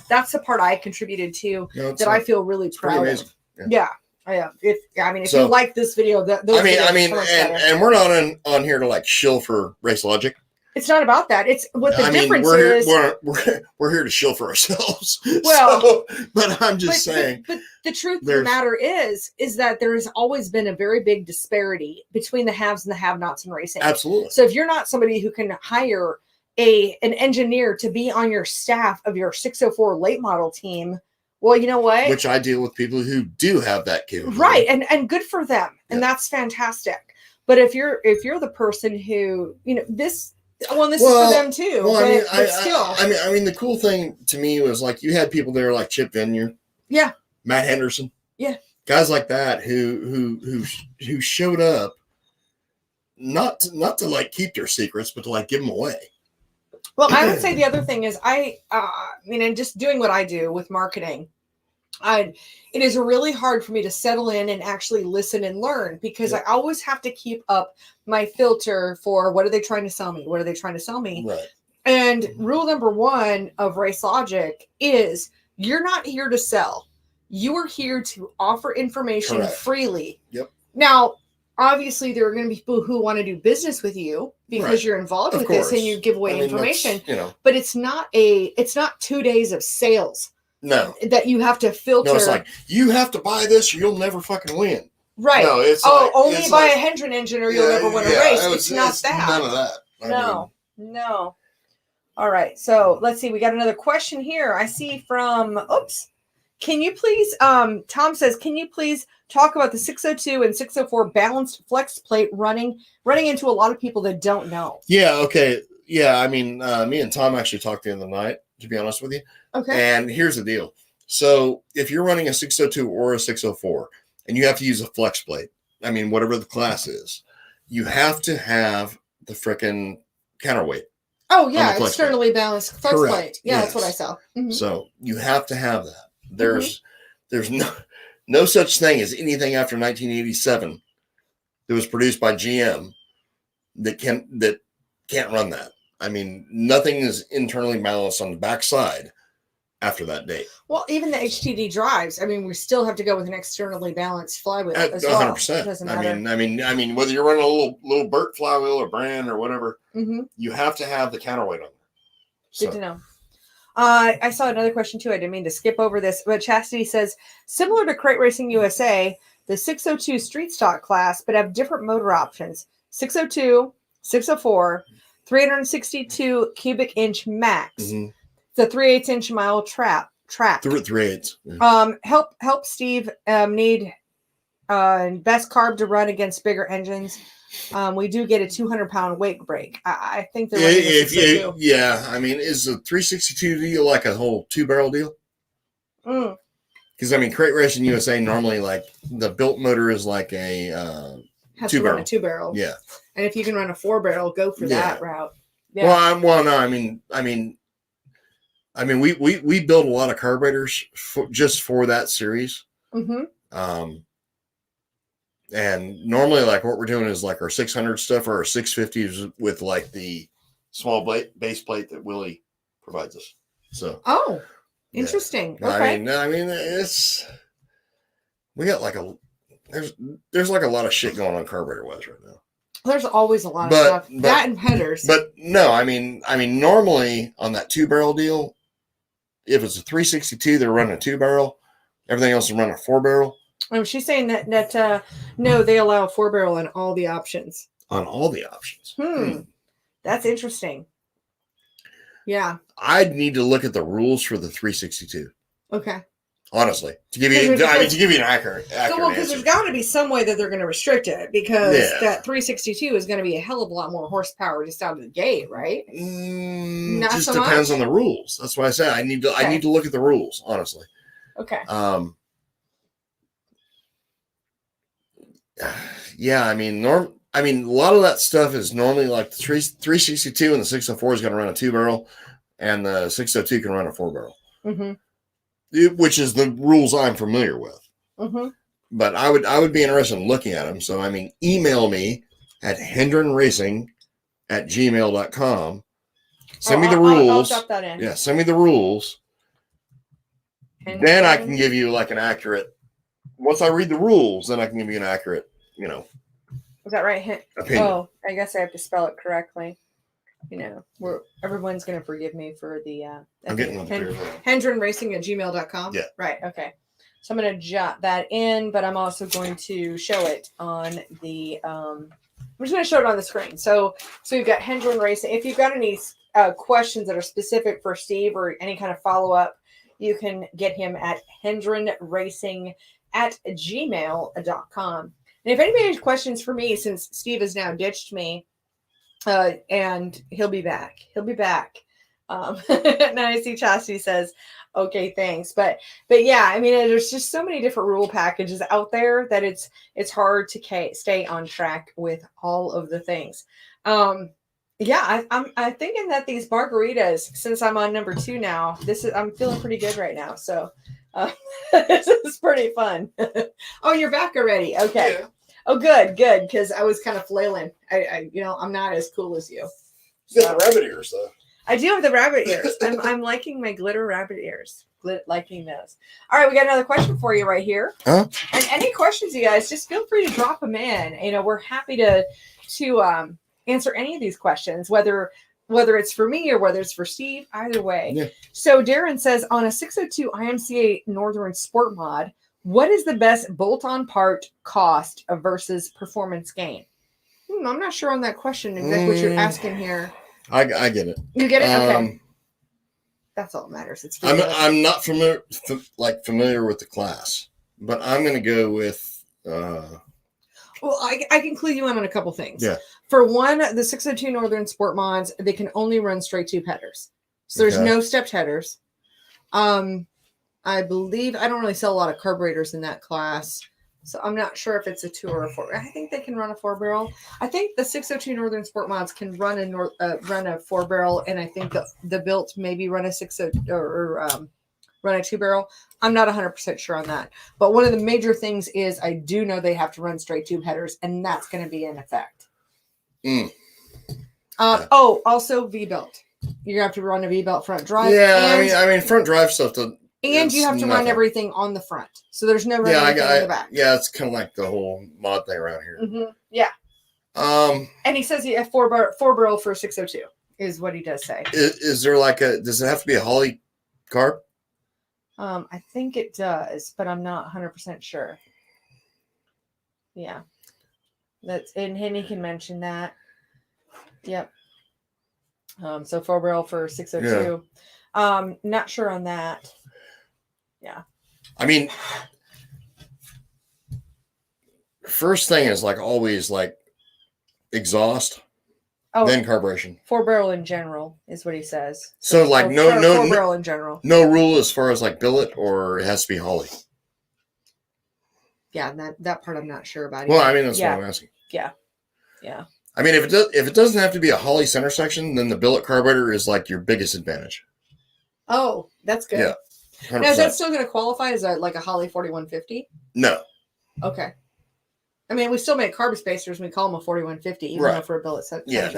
that's the part I contributed to I feel really proud of. Yeah. If you like this video, and we're not on here to like shill for Racelogic. It's not about that. It's what the difference is. We're here to shill for ourselves. Well, but I'm just saying. But the truth of the matter is that there has always been a very big disparity between the haves and the have-nots in racing. Absolutely. So if you're not somebody who can hire an engineer to be on your staff of your 604 late model team, well, you know what? Which I deal with people who do have that capability. Right, and good for them, and that's fantastic. But if you're the person who, you know, this is for them too. Well, still, I mean, the cool thing to me was like you had people there like Chip Vineyard, Matt Henderson, guys like that who showed up not to like keep their secrets, but to like give them away. Well, I would say the other thing is and just doing what I do with marketing, it is really hard for me to settle in and actually listen and learn because I always have to keep up my filter for what are they trying to sell me? What are they trying to sell me? Right. And rule number 1 of Racelogic is you're not here to sell. You are here to offer information freely. Yep. Now, obviously, there are going to be people who want to do business with you because you're involved with this and you give away information. But it's not 2 days of sales. No. That you have to filter. No, it's like you have to buy this or you'll never fucking win. Right. No, it's only buy a Hendren engine or you'll never win a race. It's not that. None of that. No. All right. So let's see. We got another question here. I see from can you please Tom says, can you please talk about the 602 and 604 balanced flex plate running into a lot of people that don't know? Yeah, okay. Yeah, I mean, me and Tom actually talked the other night, to be honest with you. Okay. And here's the deal. So if you're running a 602 or a 604 and you have to use a flex plate, I mean, whatever the class is, you have to have the frickin' counterweight. Oh, yeah, externally balanced flex plate. Yeah, that's what I saw. Mm-hmm. So you have to have that. There's no such thing as anything after 1987 that was produced by GM that can't run that. I mean, nothing is internally balanced on the backside after that date. Well, even the HTD drives, I mean, we still have to go with an externally balanced flywheel as well. 100%. It doesn't matter. I mean, whether you're running a little Burt flywheel or brand or whatever, you have to have the counterweight on there. So. Good to know. I saw another question too. I didn't mean to skip over this, but Chastity says, similar to Crate Racing USA, the 602 street stock class, but have different motor options. 602, 604, 362 cubic inch max. The 3/8 inch mile track. 3/8. Yeah. Help Steve need best carb to run against bigger engines. We do get a 200-pound weight break. I think they're running a 602. Yeah. I mean, is the 362 deal like a whole 2-barrel deal? Because I mean, Crate Racing USA normally like the built motor is like a has to run a 2-barrel. Yeah. And if you can run a 4-barrel, go for that route. Yeah. Well, no, I mean, we build a lot of carburetors just for that series. And normally, like what we're doing is like our 600 stuff or our 650s with like the small base plate that Willie provides us. So. Oh, interesting. Yeah. Okay. I mean, we got like there's like a lot of shit going on carburetor wise right now. There's always a lot of stuff. That and headers. But no, I mean, normally on that 2-barrel deal, if it's a 362, they're running a 2-barrel. Everything else is running a 4-barrel. Oh, she's saying that no, they allow a 4-barrel on all the options. On all the options. That's interesting. Yeah. I'd need to look at the rules for the 362. Okay. Honestly, to give you an accurate well, because answer. there's got to be some way that they're going to restrict it, because that 362 is going to be a hell of a lot more horsepower just out of the gate, right? Not just so depends much? On the rules. That's why I said I need to look at the rules, honestly. Okay. Yeah, I mean, a lot of that stuff is normally like the 362 and the 604 is going to run a 2-barrel, and the 602 can run a 4-barrel. Which is the rules I'm familiar with. But I would be interested in looking at them. So, I mean, email me at hendronracing@gmail.com. Send me the rules. I'll drop that in. Yeah, send me the rules. Then I can give you like an accurate, once I read the rules, then I can give you an accurate, Is that right? Opinion. Oh, I guess I have to spell it correctly. Everyone's going to forgive me for the I'm getting on the hendronracing@gmail.com. Yeah. Right. Okay. So I'm going to jot that in, but I'm also going to show it on the I'm just going to show it on the screen. So you've got Hendron Racing. If you've got any questions that are specific for Steve or any kind of follow-up, you can get him at hendronracing@gmail.com. And if anybody has questions for me, since Steve has now ditched me, and he'll be back. And I see Chastity says, okay, thanks. But yeah, I mean, there's just so many different rule packages out there that it's hard to stay on track with all of the things. Yeah, I'm thinking that these margaritas, since I'm on number 2 now, I'm feeling pretty good right now. So this is pretty fun. Oh, you're back already. Okay. Yeah. Oh, good. Because I was kind of flailing. I'm not as cool as you. You got the rabbit ears, though. I do have the rabbit ears. I'm liking my glitter rabbit ears. Liking those. All right, we got another question for you right here. Huh? And any questions, you guys, just feel free to drop them in. We're happy to answer any of these questions, whether it's for me or whether it's for Steve. Either way. Yeah. So Darren says, on a 602 IMCA Northern Sport Mod, what is the best bolt-on part cost versus performance gain? I'm not sure on that question exactly what you're asking here. I get it. You get it? Okay. That's all that matters. It's I'm not familiar with the class, but I'm going to go with. Well, I can clue you in on a couple things. Yeah. For one, the 602 Northern Sport Mods, they can only run straight tube headers, so there's no stepped headers. I believe I don't really sell a lot of carburetors in that class, so I'm not sure if it's a 2 or a 4. I think they can run a 4-barrel. I think the 602 Northern Sport Mods can run a 4-barrel, and I think the built maybe run a 602 or run a 2-barrel. I'm not 100% sure on that, but one of the major things is I do know they have to run straight tube headers, and that's going to be in effect. Oh, also V-belt. You're gonna have to run a V-belt front drive. Yeah, I mean, front drive stuff. And you have to run everything on the front, so there's no running anything on the back. Yeah, it's kind of like the whole mod thing around here. Mm-hmm. Yeah. And he says he has four barrel for 602 is what he does say. Is there like does it have to be a Holly carb? I think it does, but I'm not 100% sure. Yeah. And he can mention that. Yep. So 4 barrel for 602. Yeah. Not sure on that. Yeah. I mean, first thing is like always like exhaust, then carburation. 4 barrel in general is what he says. So like no 4 barrel in general. No rule as far as like billet, or it has to be Holly. Yeah, that part I'm not sure about. Well, I mean that's what I'm asking. Yeah. Yeah. I mean, if it doesn't have to be a Holly center section, then the billet carburetor is like your biggest advantage. Oh, that's good. Yeah. 100%. Now, is that still going to qualify as like a Holly 4150? No. Okay. I mean, we still make carb spacers. And we call them a 4150, even though for a billet set. Yeah,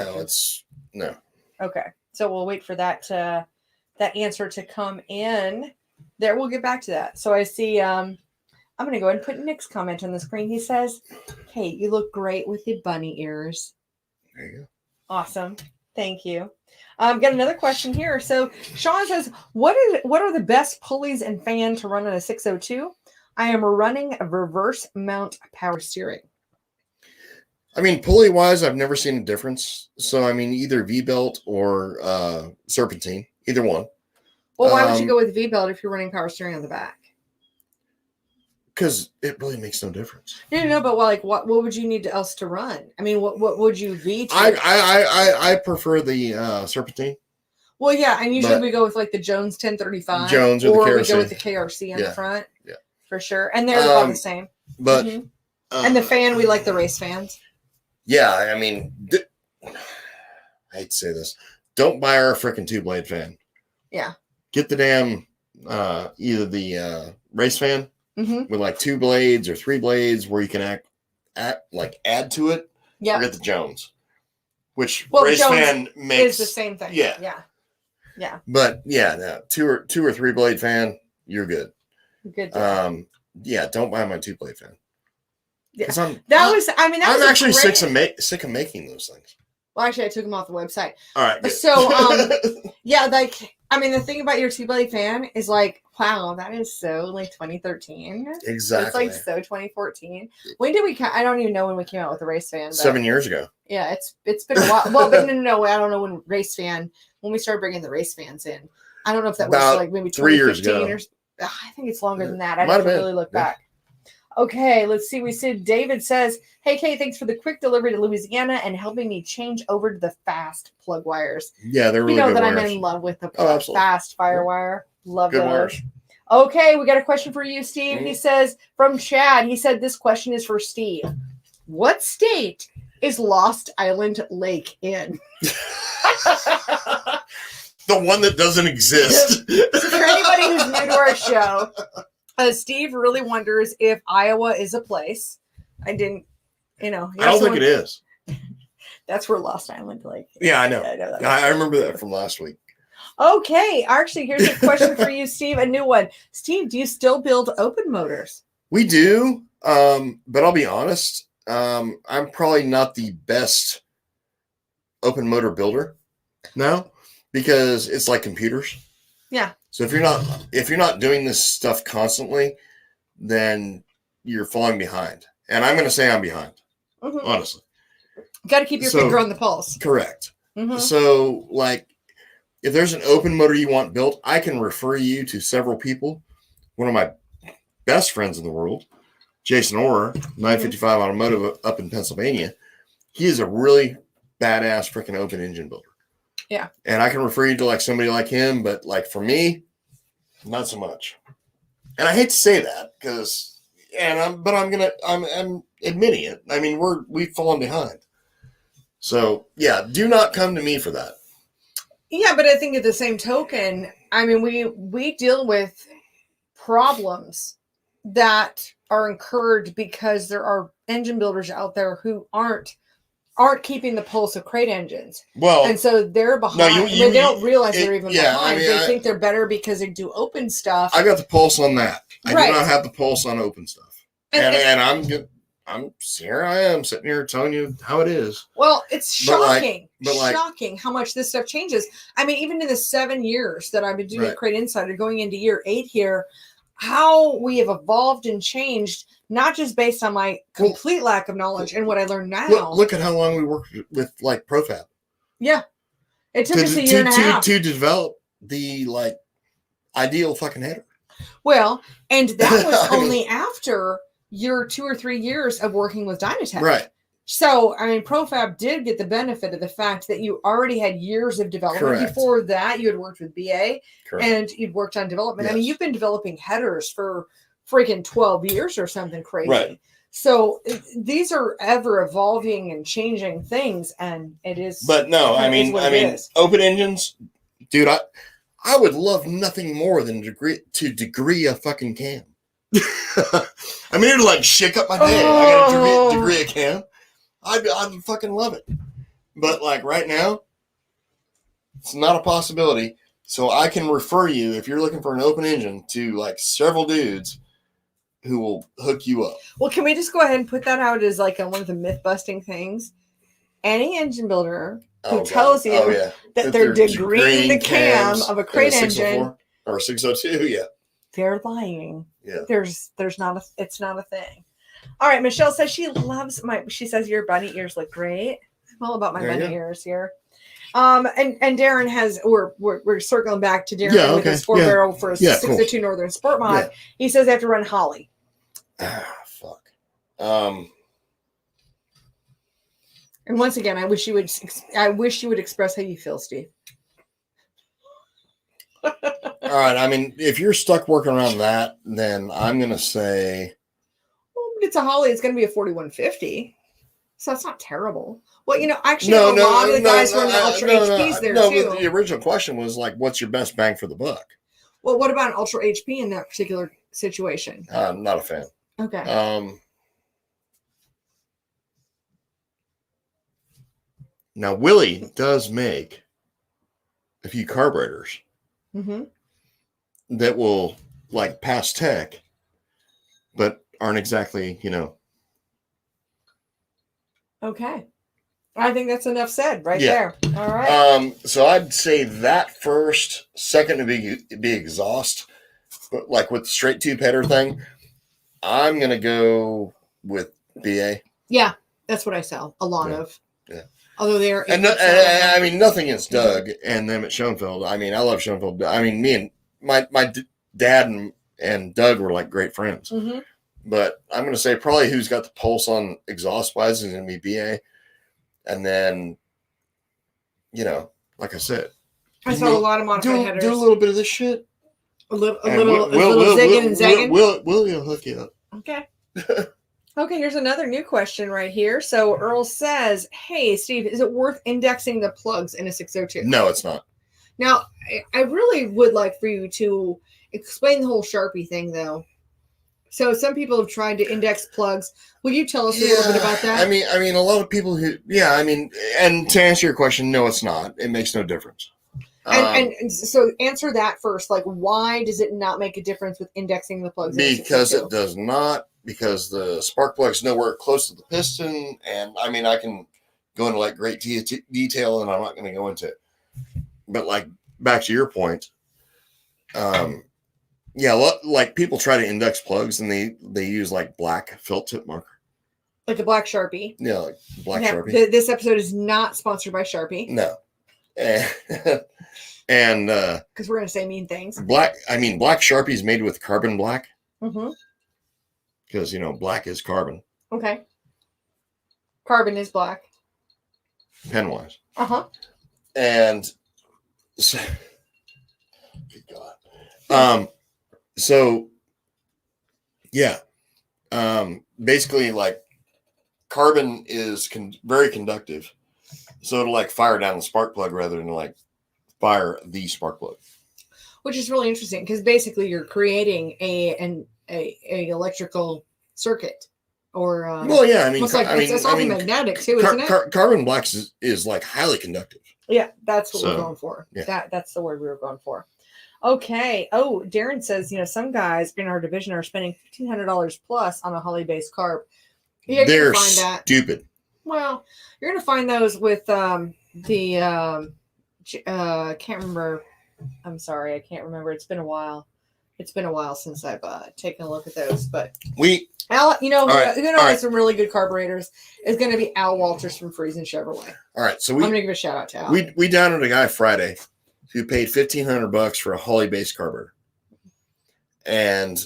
no. Okay. So we'll wait for that answer to come in. There, we'll get back to that. So I see, I'm going to go ahead and put Nick's comment on the screen. He says, "Hey, you look great with the bunny ears." There you go. Awesome. Thank you. Got another question here. So Sean says, what are the best pulleys and fan to run on a 602? I am running a reverse mount power steering. I mean, pulley wise, I've never seen a difference. So I mean, either V-belt or serpentine, either one. Well, why would you go with V-belt if you're running power steering on the back? Because it really makes no difference. No, but what would you need else to run? I mean, what would you V to? I prefer the serpentine. Well, yeah, and usually we go with like the Jones 1035, or the KRC. We go with the KRC on the front, for sure, and they're about the same. But and the fan, we like the race fans. Yeah, I mean, I hate to say this, don't buy our freaking 2-blade fan. Yeah, get the damn either the race fan. With like 2 blades or 3 blades where you can add to it. Yeah. Or get the Jones, which race Jones fan makes is the same thing. Yeah. Yeah. But yeah, no, 2 or 3 blade fan, you're good. Good. Yeah, don't buy my 2-blade fan. Yeah. I'm actually sick of making those things. Well, actually, I took them off the website. All right. Good. So, yeah, the thing about your 2-blade fan is wow, that is so 2013. Exactly. It's so 2014. When did we? I don't even know when we came out with the race fan. 7 years ago. Yeah, it's been a while. Well, but no, I don't know when we started bringing the race fans in. I don't know if that was maybe 3 years ago. I think it's longer than that. I have to really look back. Okay, let's see. We said David says, "Hey, Kate, thanks for the quick delivery to Louisiana and helping me change over to the fast plug wires." Yeah, they're really good that wires. I'm in love with the fast wire. Love good those. Wires. Okay, we got a question for you, Steve. He says, from Chad, he said this question is for Steve. What state is Lost Island Lake in? The one that doesn't exist. So for anybody who's new to our show, Steve really wonders if Iowa is a place. I don't think it is. That's where Lost Island Lake is. Yeah, I know. I remember that from last week. Okay. Actually, here's a question for you, Steve. A new one. Steve, do you still build open motors? We do. But I'll be honest. I'm probably not the best open motor builder now because it's like computers. Yeah. So if you're not doing this stuff constantly, then you're falling behind. And I'm going to say I'm behind, honestly. Got to keep your finger on the pulse. Correct. So if there's an open motor you want built, I can refer you to several people. One of my best friends in the world, Jason Orr, 955 Automotive up in Pennsylvania. He is a really badass freaking open engine builder. Yeah. And I can refer you to somebody like him, but for me, not so much. And I hate to say that I'm admitting it. I mean, we've fallen behind. So yeah, do not come to me for that. Yeah, but I think at the same token, I mean, we deal with problems that are incurred because there are engine builders out there who aren't aren't keeping the pulse of crate engines. Well, and so they're behind. They don't realize they're even behind. They think they're better because they do open stuff. I got the pulse on that. I Right. do not have the pulse on open stuff. And I'm good. Here I am sitting here telling you how it is. Well, it's shocking. But shocking how much this stuff changes. I mean, even in the 7 years that I've been doing Crate Insider, going into year 8 here, how we have evolved and changed, not just based on my complete lack of knowledge and what I learned now. Look at how long we worked with like Profab. Yeah. It took us a year and a half to develop the like ideal fucking header. Well, and that was only after your 2 or 3 years of working with Dynatech. Right. So, I mean, Profab did get the benefit of the fact that you already had years of development. Correct. Before that, you had worked with BA. Correct. And you'd worked on development. Yes. I mean, you've been developing headers for freaking 12 years or something crazy. Right. So these are ever evolving and changing things, and it is. But no, I mean, open engines, dude. I would love nothing more than to degree a fucking cam. I mean, it'd like shake up my day. I got to degree a cam. I'd fucking love it. But like right now, it's not a possibility. So I can refer you, if you're looking for an open engine, to like several dudes who will hook you up. Well, can we just go ahead and put that out as like one of the myth busting things? Any engine builder who tells you that they're degreeing the cam of a crate engine or 602, yeah, they're lying. Yeah, there's not it's not a thing. All right, Michelle says she loves she says your bunny ears look great. I'm all about my bunny ears here. And Darren has we're circling back to Darren with his 4-barrel for a 602 Northern Sport Mod. Yeah. He says they have to run Holly. Fuck. And once again, I wish you would express how you feel, Steve. All right. I mean, if you're stuck working around that, then I'm gonna say, well, it's a Holly. It's gonna be a 4150, so that's not terrible. Well, actually, a lot of the guys run the Ultra HPs there too. But the original question was like, what's your best bang for the buck? Well, what about an Ultra HP in that particular situation? I'm not a fan. Okay. Now, Willie does make a few carburetors that will like pass tech, but aren't exactly, Okay. I think that's enough said right there. All right. So I'd say that first, second to be exhaust, but like with the straight tube header thing, I'm going to go with BA. Yeah. That's what I sell a lot of. Yeah. Although they're I mean, nothing against Doug and them at Schoenfeld. I mean, I love Schoenfeld. I mean, me and my dad and Doug were like great friends. Mm-hmm. But I'm going to say probably who's got the pulse on exhaust wise is going to be BA. And then, like I said, I saw a lot of modified headers. Do a little bit of this shit. A little zigging and zagging. We'll hook you up. Okay. Okay, here's another new question right here. So Earl says, hey, Steve, is it worth indexing the plugs in a 602? No, it's not. Now, I really would like for you to explain the whole Sharpie thing, though. So some people have tried to index plugs. Will you tell us a little bit about that? I mean, a lot of people and to answer your question, no, it's not. It makes no difference. And so answer that first. Like, why does it not make a difference with indexing the plugs? Because it does not. Because the spark plug's nowhere close to the piston, and I mean, I can go into like great detail, and I'm not going to go into it. But like back to your point, like people try to index plugs, and they use like black felt tip marker, like a black Sharpie. Yeah, like black Sharpie. This episode is not sponsored by Sharpie. No, and because we're going to say mean things. Black Sharpie is made with carbon black. Mm-hmm. Because, black is carbon. Okay. Carbon is black. Pen-wise. Uh-huh. And so, good God. So, yeah. Basically, like, carbon is very conductive. So it'll, like, fire down the spark plug rather than, like, fire the spark plug. Which is really interesting because basically you're creating a electrical circuit or well, yeah, I mean, almost like it's all magnetic too, isn't it? Carbon black is like highly conductive. Yeah, that's what we're going for. Yeah. That's the word we were going for. Okay. Oh, Darren says, some guys in our division are spending $1,500 plus on a Holley-based carp. Yeah, they're stupid. Well, you're going to find those with can't remember. I'm sorry, I can't remember. It's been a while. It's been a while since I've taken a look at those, but Al, who has some really good carburetors is going to be Al Walters from Friesen Chevrolet. All right, so I'm going to give a shout out to Al. We downed a guy Friday who paid $1,500 for a Holley-based carburetor, and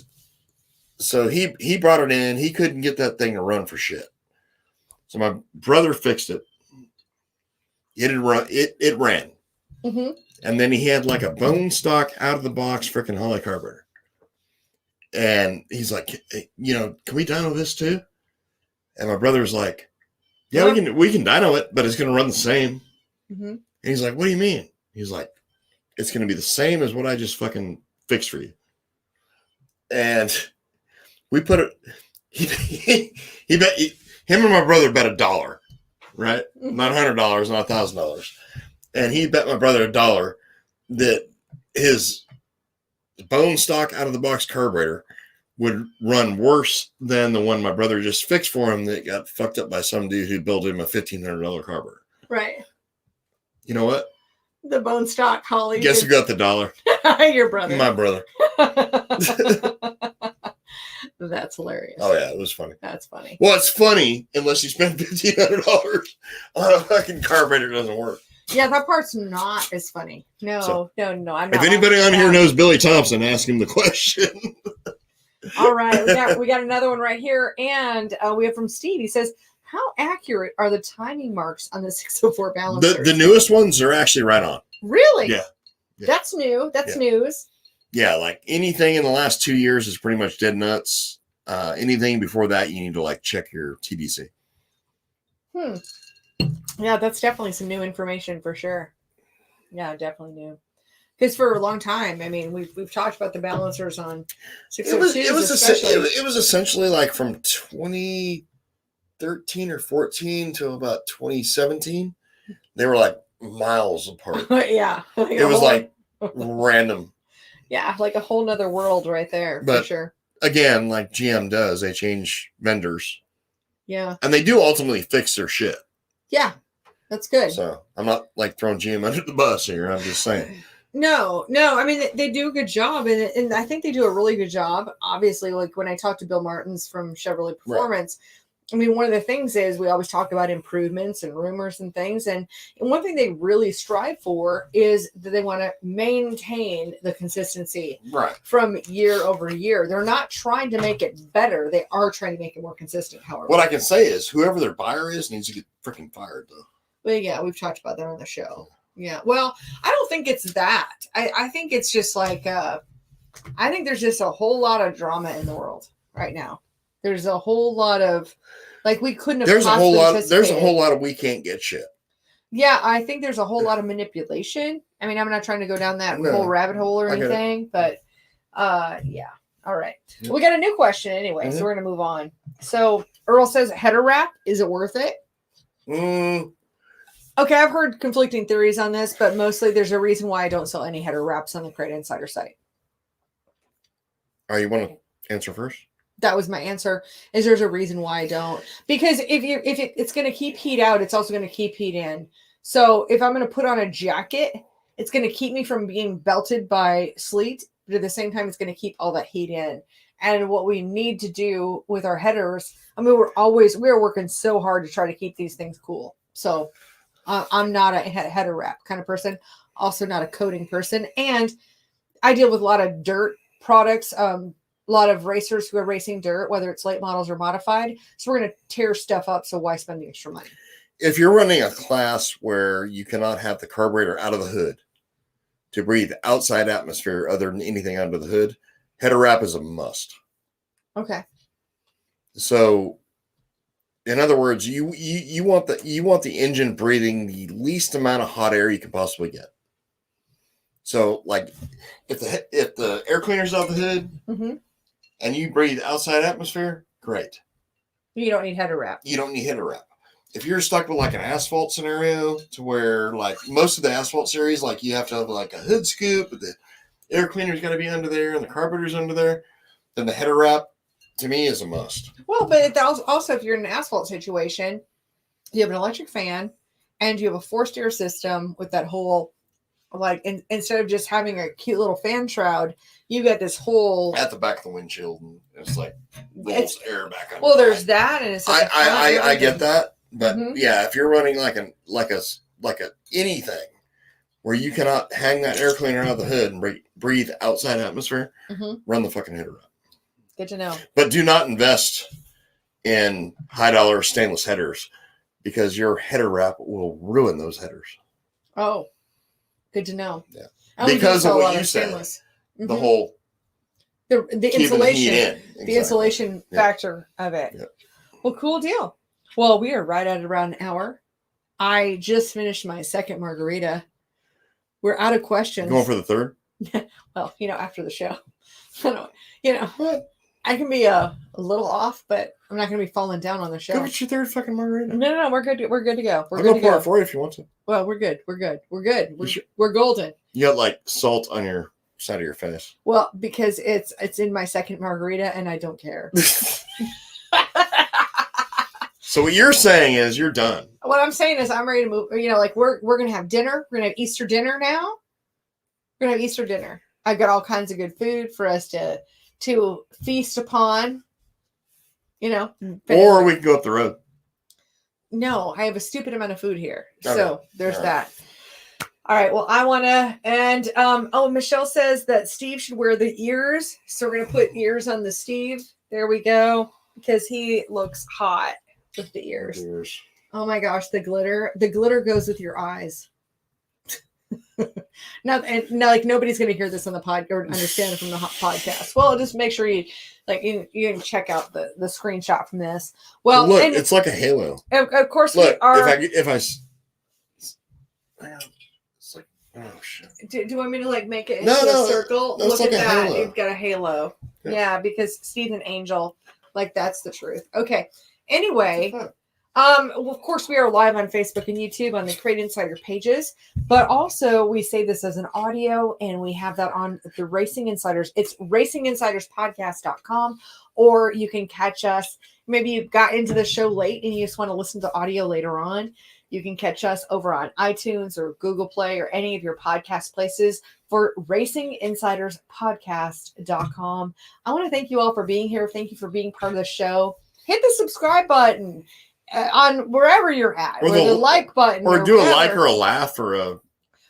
so he brought it in. He couldn't get that thing to run for shit, so my brother fixed it. It ran, mm-hmm. And then he had like a bone stock out of the box freaking Holley carburetor. And he's like, hey, can we dyno this too? And my brother was like, yeah, we can dyno it, but it's going to run the same. Mm-hmm. And he's like, what do you mean? He's like, it's going to be the same as what I just fucking fixed for you. And we put it, he bet, him and my brother bet $1, right? Mm-hmm. Not $100, not $1,000. And he bet my brother $1 that his bone stock out of the box carburetor would run worse than the one my brother just fixed for him that got fucked up by some dude who built him a $1,500 carburetor. Right. You know what? The bone stock Holley. Guess who got the $1? Your brother. My brother. That's hilarious. Oh yeah, it was funny. That's funny. Well, it's funny unless you spend $1,500 on a fucking carburetor. Doesn't work. Yeah, that part's not as funny. No. I'm not. If anybody on here knows Billy Thompson, ask him the question. All right, we got another one right here, and we have from Steve. He says, "How accurate are the timing marks on the 604 balancers?" The newest ones are actually right on. Really? Yeah. That's new. That's news. Yeah, like anything in the last 2 years is pretty much dead nuts. Anything before that, you need to check your TDC. Yeah, that's definitely some new information for sure. Yeah, definitely new. Because for a long time, I mean, we've talked about the balancers on 602s. It was essentially like from 2013 or 14 to about 2017. They were like miles apart. Yeah, it was like random. Yeah, like a whole nother world right there, for sure. Again, like GM does, they change vendors. Yeah. And they do ultimately fix their shit. Yeah, that's good. So I'm not throwing GM under the bus here. I'm just saying. No. I mean, they do a good job. And I think they do a really good job. Obviously, like when I talked to Bill Martins from Chevrolet Performance, I mean, one of the things is we always talk about improvements and rumors and things. And one thing they really strive for is that they want to maintain the consistency from year over year. They're not trying to make it better. They are trying to make it more consistent, however. What I can say is whoever their buyer is needs to get freaking fired, though. But yeah, we've talked about that on the show. Yeah. Well, I don't think it's that. I think it's just I think there's just a whole lot of drama in the world right now. There's a whole lot of we couldn't have. There's a whole lot of we can't get shit. Yeah, I think there's a whole lot of manipulation. I mean, I'm not trying to go down that whole rabbit hole or anything, but yeah. All right. Yeah. We got a new question anyway, so we're gonna move on. So Earl says, header wrap, is it worth it? Okay, I've heard conflicting theories on this, but mostly there's a reason why I don't sell any header wraps on the Crate Insider site. Oh, you want to answer first? That was my answer. Is there's a reason why I don't? Because if it's going to keep heat out, it's also going to keep heat in. So if I'm going to put on a jacket, it's going to keep me from being belted by sleet, but at the same time, it's going to keep all that heat in. And what we need to do with our headers, I mean, we're working so hard to try to keep these things cool. So I'm not a header wrap kind of person, also not a coating person. And I deal with a lot of dirt products, a lot of racers who are racing dirt, whether it's late models or modified. So we're going to tear stuff up. So why spend the extra money? If you're running a class where you cannot have the carburetor out of the hood to breathe outside atmosphere other than anything under the hood, header wrap is a must. Okay. So, in other words, you want the engine breathing the least amount of hot air you can possibly get. So, like, if the air cleaner's out the hood and you breathe outside atmosphere, great. You don't need header wrap. You don't need header wrap. If you're stuck with like an asphalt scenario to where like most of the asphalt series, like you have to have like a hood scoop, but the air cleaner's got to be under there and the carburetor's under there, then the header wrap to me is a must. Well, but it also, if you're in an asphalt situation, you have an electric fan and you have a forced air system with that whole, like, instead of just having a cute little fan shroud, you got this whole at the back of the windshield, and it's like rolls air back under. Well, there's that, and it's like I get that, but yeah, if you're running like a anything where you cannot hang that air cleaner out of the hood and breathe outside atmosphere, run the fucking header wrap. Good to know. But do not invest in high dollar stainless headers because your header wrap will ruin those headers. Oh, good to know. Yeah, because of what you said. The whole the insulation, the insulation Yeah. factor of it. Yeah. Well, cool deal. Well, we are right at around an hour. I just finished my second margarita. We're out of questions. Going for the third? Well, after the show, I can be a little off, but I'm not going to be falling down on the show. Go get your third fucking margarita. No, we're good. We're good to go. I'll go pour it for you if you want to. Well, we're good. We're golden. You got like salt on your side of your face. Well, because it's in my second margarita and I don't care. So what you're saying is you're done. What I'm saying is I'm ready to move. Like we're going to have dinner. We're going to have Easter dinner now. We're going to have Easter dinner. I've got all kinds of good food for us to feast upon. Or we can go up the road. No, I have a stupid amount of food here. Okay. So there's that. All right. Well, I want to, and, Michelle says that Steve should wear the ears. So we're going to put ears on the Steve. There we go. Because he looks hot with the ears. Oh my gosh. The glitter goes with your eyes. Now, like nobody's going to hear this on the pod or understand it from the podcast. Well, just make sure you can check out the screenshot from this. Well, look, it's like a halo. Of course, look, we are. If I it's like, oh shit. Do you want me to like make it into a circle? Look at that. Halo. You've got a halo. Yeah, because Steve's an angel. Like that's the truth. Okay. Anyway, well, of course we are live on Facebook and YouTube on the Crate Insider pages, but also we say this as an audio and we have that on the Racing Insiders. It's racinginsiderspodcast.com, or you can catch us. Maybe you got into the show late and you just want to listen to audio later on. You can catch us over on iTunes or Google Play or any of your podcast places for racinginsiderspodcast.com. I want to thank you all for being here. Thank you for being part of the show. Hit the subscribe button on wherever you're at, or the like button, or do a like or a laugh or a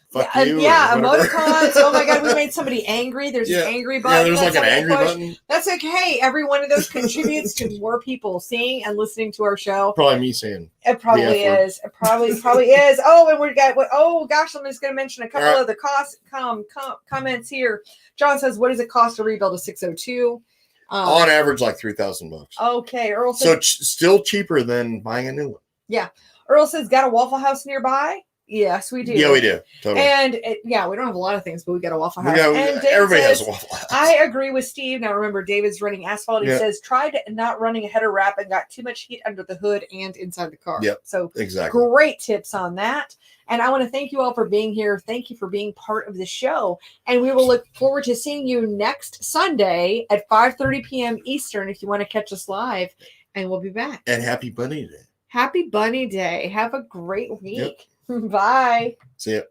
fuck you. Yeah, emoticons. Oh my god, we made somebody angry. There's an angry button. Yeah, there's like an angry button. That's okay. Every one of those contributes to more people seeing and listening to our show. Probably me saying. It probably is. It probably is. Oh, and we got oh gosh, I'm just going to mention a couple of the cost comments here. John says, "What does it cost to rebuild a 602?" On average, like $3,000. Okay, Earl says, so still cheaper than buying a new one. Yeah, Earl says, "Got a Waffle House nearby?" Yes, we do. Yeah, we do. Totally. And we don't have a lot of things, but we got a Waffle House. Everybody has a Waffle House. I agree with Steve. Now remember, David's running Asphalt. He says, tried not running a header wrap and got too much heat under the hood and inside the car. Yep. So exactly. Great tips on that. And I want to thank you all for being here. Thank you for being part of the show. And we will look forward to seeing you next Sunday at 5:30 p.m. Eastern if you want to catch us live. And we'll be back. And happy Bunny Day. Happy Bunny Day. Have a great week. Yep. Bye. See ya.